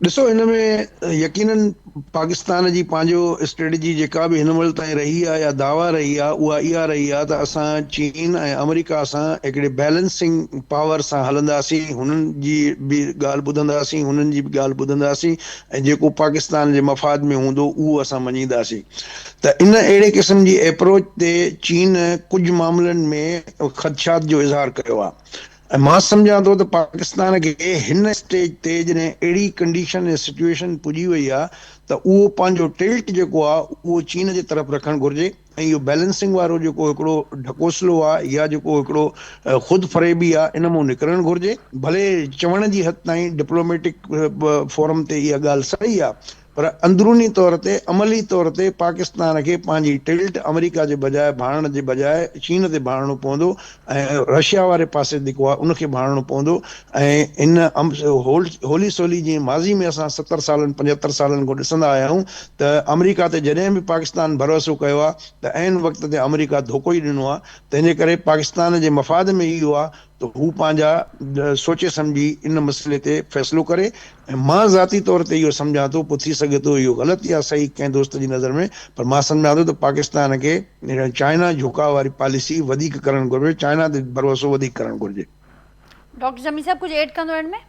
ॾिसो, हिन में यकीनन पाकिस्तान जी पंहिंजो स्ट्रेटजी जेका बि हिन महिल ताईं रही आहे या दावा रही आहे उहा इहा रही आहे त असां चीन ऐं अमेरिका सां हिकिड़े बैलेंसिंग पावर सां हलंदासीं, हुननि जी बि ॻाल्हि ॿुधंदासीं, हुननि जी बि ॻाल्हि ॿुधंदासीं ऐं जेको पाकिस्तान जे मफ़ाद में हूंदो उहो असां मञींदासीं। त इन अहिड़े क़िस्म जी अप्रोच ते चीन कुझु मामलनि में ख़दशात जो इज़हार कयो आहे ऐं मां सम्झां थो त पाकिस्तान खे हिन स्टेज ते जॾहिं अहिड़ी कंडीशन ऐं सिचुएशन पुॼी वई आहे त उहो पंहिंजो टिल्ट जेको आहे उहो चीन जे तरफ़ रखणु घुरिजे ऐं इहो बैलेंसिंग वारो जेको हिकिड़ो ढकोसलो आहे या जेको हिकिड़ो ख़ुदि फ़रेबी आहे इन मां निकिरणु घुरिजे। भले चवण जी हद ताईं डिप्लोमेटिक फोरम ते इहा ॻाल्हि सही आहे, पर अंदरूनी तौर ते अमली तौर ते पाकिस्तान खे पंहिंजी टिल्ट अमेरिका जे बजाए भाणण जे बजाए चीन ते भाणणो पवंदो ऐं रशिया वारे पासे जेको आहे उनखे भाणणो पवंदो। ऐं इन होली सोली जीअं माज़ी में असां 70 सालनि 75 सालनि खां ॾिसंदा आया आहियूं त अमेरिका ते जॾहिं बि पाकिस्तान भरोसो कयो आहे त ऐन वक़्त ते अमेरिका धोखो ई ॾिनो आहे। तंहिंजे करे पाकिस्तान जे मफ़ाद में इहो आहे त हू पंहिंजा सोचे सम्झी इन मसइले ते फ़ैसिलो करे। ऐं मां ज़ाती तौर ते इहो सम्झां थो, पोइ थी सघे थो इहो ग़लति या सही कंहिं दोस्त जी नज़र में, पर मां सम्झां थो त पाकिस्तान खे चाइना झुकाव वारी पॉलिसी वधीक करणु घुरिजे, चाइना ते भरोसो वधीक करणु घुरिजे। डॉक्टर जमील साहब कुझु एड कंदो हिन में?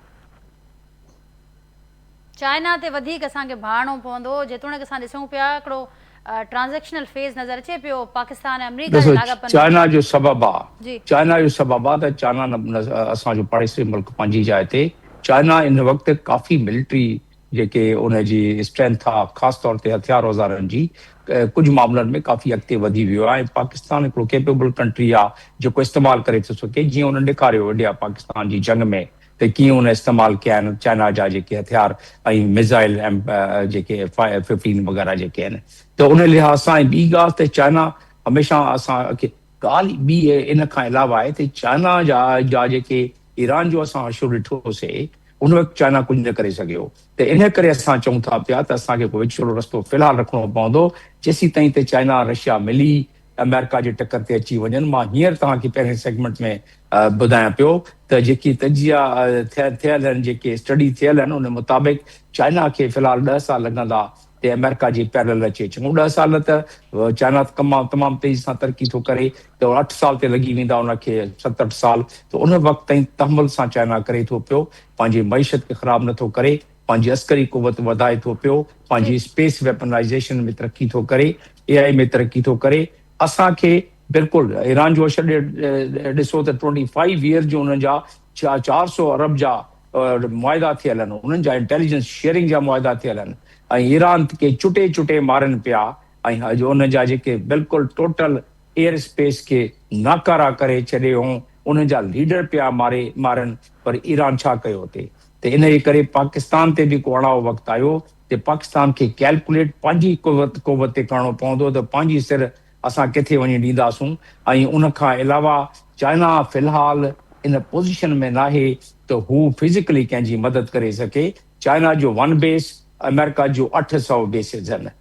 चाइना ते वधीक असांखे भाड़णो पवंदो, जेतोणीकि असां ॾिसूं पिया हिकिड़ो ट्रांज़ैक्शनल फेज़ नज़र अचे पियो पाकिस्तान ऐं अमेरिका जे लाॻापन। चाइना जो सबब आहे, चाइना जो सबब आहे त चाइना असांजो पड़ोसी मुल्क पंहिंजी जाइ ते, चाइना इन वक़्तु काफ़ी मिलिट्री जेके उनजी स्ट्रेंथ आहे ख़ासि तौर ते हथियार औज़ारनि जी कुझु मामलनि में काफ़ी अॻिते वधी वियो आहे। पाकिस्तान हिकिड़ो कैपेबल कंट्री आहे जेको इस्तेमालु करे थो सघे, जीअं उन्हनि ॾेखारियो इंडिया पाकिस्तान जी जंग में त कीअं उन इस्तेमालु कया आहिनि चाइना जा जेके हथियार ऐं मिज़ाइल ऐं जेके F-15 वग़ैरह जेके आहिनि। त उन लिहाज़ सां ॿी ॻाल्हि त चाइना हमेशह असांखे ॻाल्हि ॿी इन खां अलावा आहे त चाइना जा जेके ईरान जो असां अशो ॾिठोसीं उन वक़्तु चाइना कुझु न करे सघियो। त इन करे असां चऊं था पिया त असांखे को विचोलो रस्तो फ़िलहालु रखिणो पवंदो जेसीं ताईं त चाइना रशिया मिली अमेरिका जे टकर ते अची वञनि। मां हींअर तव्हांखे पहिरें सेगमेंट में ॿुधायां पियो त जेकी तजिया थियल आहिनि, जेके स्टडी थियल आहिनि, उन मुताबिक़ चाइना खे फ़िलहालु 10 साल लॻंदा ते अमेरिका जी पैरल अचे। चङो 10 साल त चाइना तमामु तेज़ी सां तरक़ी थो करे, त 8 साल ते लॻी वेंदा उनखे 7-8 साल। त उन वक़्त ताईं तहमुल सां चाइना करे थो पियो, पंहिंजी मईशत खे ख़राबु नथो करे, पंहिंजी अस्करी क़ुवत वधाए थो पियो, पंहिंजी स्पेस वेपनाइज़ेशन में तरक़ी थो करे, AI में तरक़ी थो करे। असांखे बिल्कुलु ईरान जो छॾे ॾिसो त 25 ईयर जो हुननि जा 400 अरब जा मुआदा थियल आहिनि, हुननि जा इंटेलिजेंस शेयरिंग जा मुआदा थियल आहिनि ऐं ईरान खे चुटे चुटे मारनि पिया ऐं अॼु हुन जा जेके बिल्कुलु टोटल एयर स्पेस खे नाकारा करे छॾियो उन जा लीडर पिया मारनि, पर ईरान छा कयो हुते? त इन जे करे पाकिस्तान ते बि को अड़ाओ वक़्तु आयो त पाकिस्तान खे कैलकुलेट पंहिंजी क़ुवत ते करणो पवंदो त पंहिंजी सिर असां किथे वञी ॾींदासूं। ऐं उन खां अलावा चाइना फ़िलहालु इन पोज़ीशन में नाहे त हू फिज़िकली कंहिंजी मदद करे सघे। चाइना जो वन बेस अमेरिका जो 800 बेसिस आहिनि।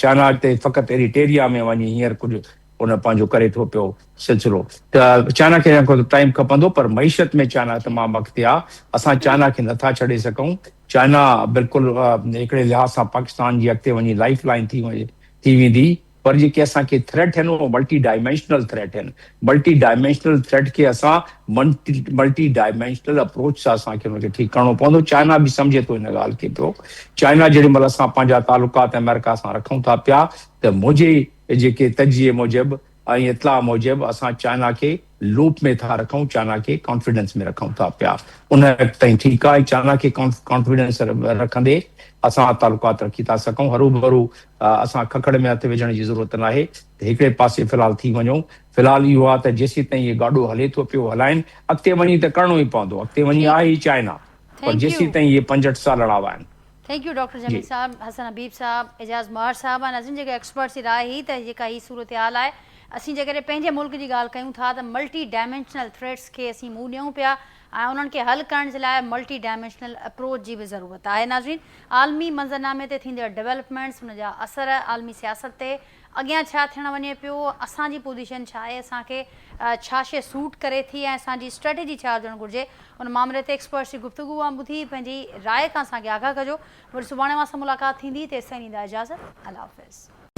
चाइना ते फ़क़ति एरिटेरिया में वञी हींअर कुझु उन पंहिंजो करे थो पियो सिलसिलो। त चाइना खे टाइम खपंदो, पर मईशत में चाइना तमामु अॻिते आहे। असां चाइना खे नथा छॾे सघूं। चाइना बिल्कुलु हिकिड़े लिहाज़ सां पाकिस्तान जी अॻिते वञी लाइफ लाइन थी वेंदी, पर जेके असांखे थ्रेट आहिनि उहो मल्टी डायमेंशनल थ्रेट आहिनि। मल्टी डायमेंशनल थ्रेट खे असां मल्टी डायमेंशनल अप्रोच सां असांखे हुनखे ठीकु करणो पवंदो। चाइना बि सम्झे थो हिन ॻाल्हि खे पियो। चाइना जेॾी महिल असां पंहिंजा तालुकात अमेरिका सां रखूं था पिया त मुंहिंजे जेके तजिए मूजिबि ऐं इतला मूजिबि असां चाइना खे लूप में था रखूं, चाइना खे कॉन्फिडेंस में रखूं था पिया। उन ताईं ठीकु आहे। चाइना खे कॉन्फिडेंस रखंदे असां तालुकात रखी था सघूं। हरू भरू असां खखड़ में हथ विझण जी ज़रूरत नाहे त हिकिड़े पासे फ़िलहालु थी वञूं। फ़िलहालु इहो आहे त जेसीं ताईं इहो गाॾो हले थो पियो हलाइनि, अॻिते वञी त करिणो ई पवंदो। अॻिते वञी आहे ई चाइना, पर थैंक जेसीं यू ताईं इहे 65 साल अड़ावा आहिनि। थैंक यू डॉक्टर जमील साहब, हसन हबीब साहब, एजाज़ महर साहब। नाज़रीन, जेके एक्सपर्ट्स जी राय ही त जेका ही सूरत हाल आहे, असीं जेकॾहिं पंहिंजे मुल्क जी ॻाल्हि कयूं था त मल्टी डायमेंशनल थ्रेट्स खे असीं मुंहुं ॾियूं पिया ऐं उन्हनि खे हल करण जे लाइ मल्टी डायमेंशनल अप्रोच जी बि ज़रूरत आहे। नाज़रीन, आलमी मंज़रनामे ते थींदड़ डेवलपमेंट्स, उन जा असर आलमी सियासत ते अॻियां छा थियणु वञे पियो, असांजी पोज़ीशन छा आहे, असांखे छा शइ सूट करे थी ऐं असांजी स्ट्रेटेजी छा हुजणु घुरिजे, उन मामले ते एक्सपर्ट्स जी गुफ़्तगू आहे। ॿुधी पंहिंजी राय खां असांखे आगाह कजो। वरी सुभाणे मां सां मुलाक़ात थींदी। तेसिताईं ॾींदा इजाज़त। अल्लाह हाफ़िज़।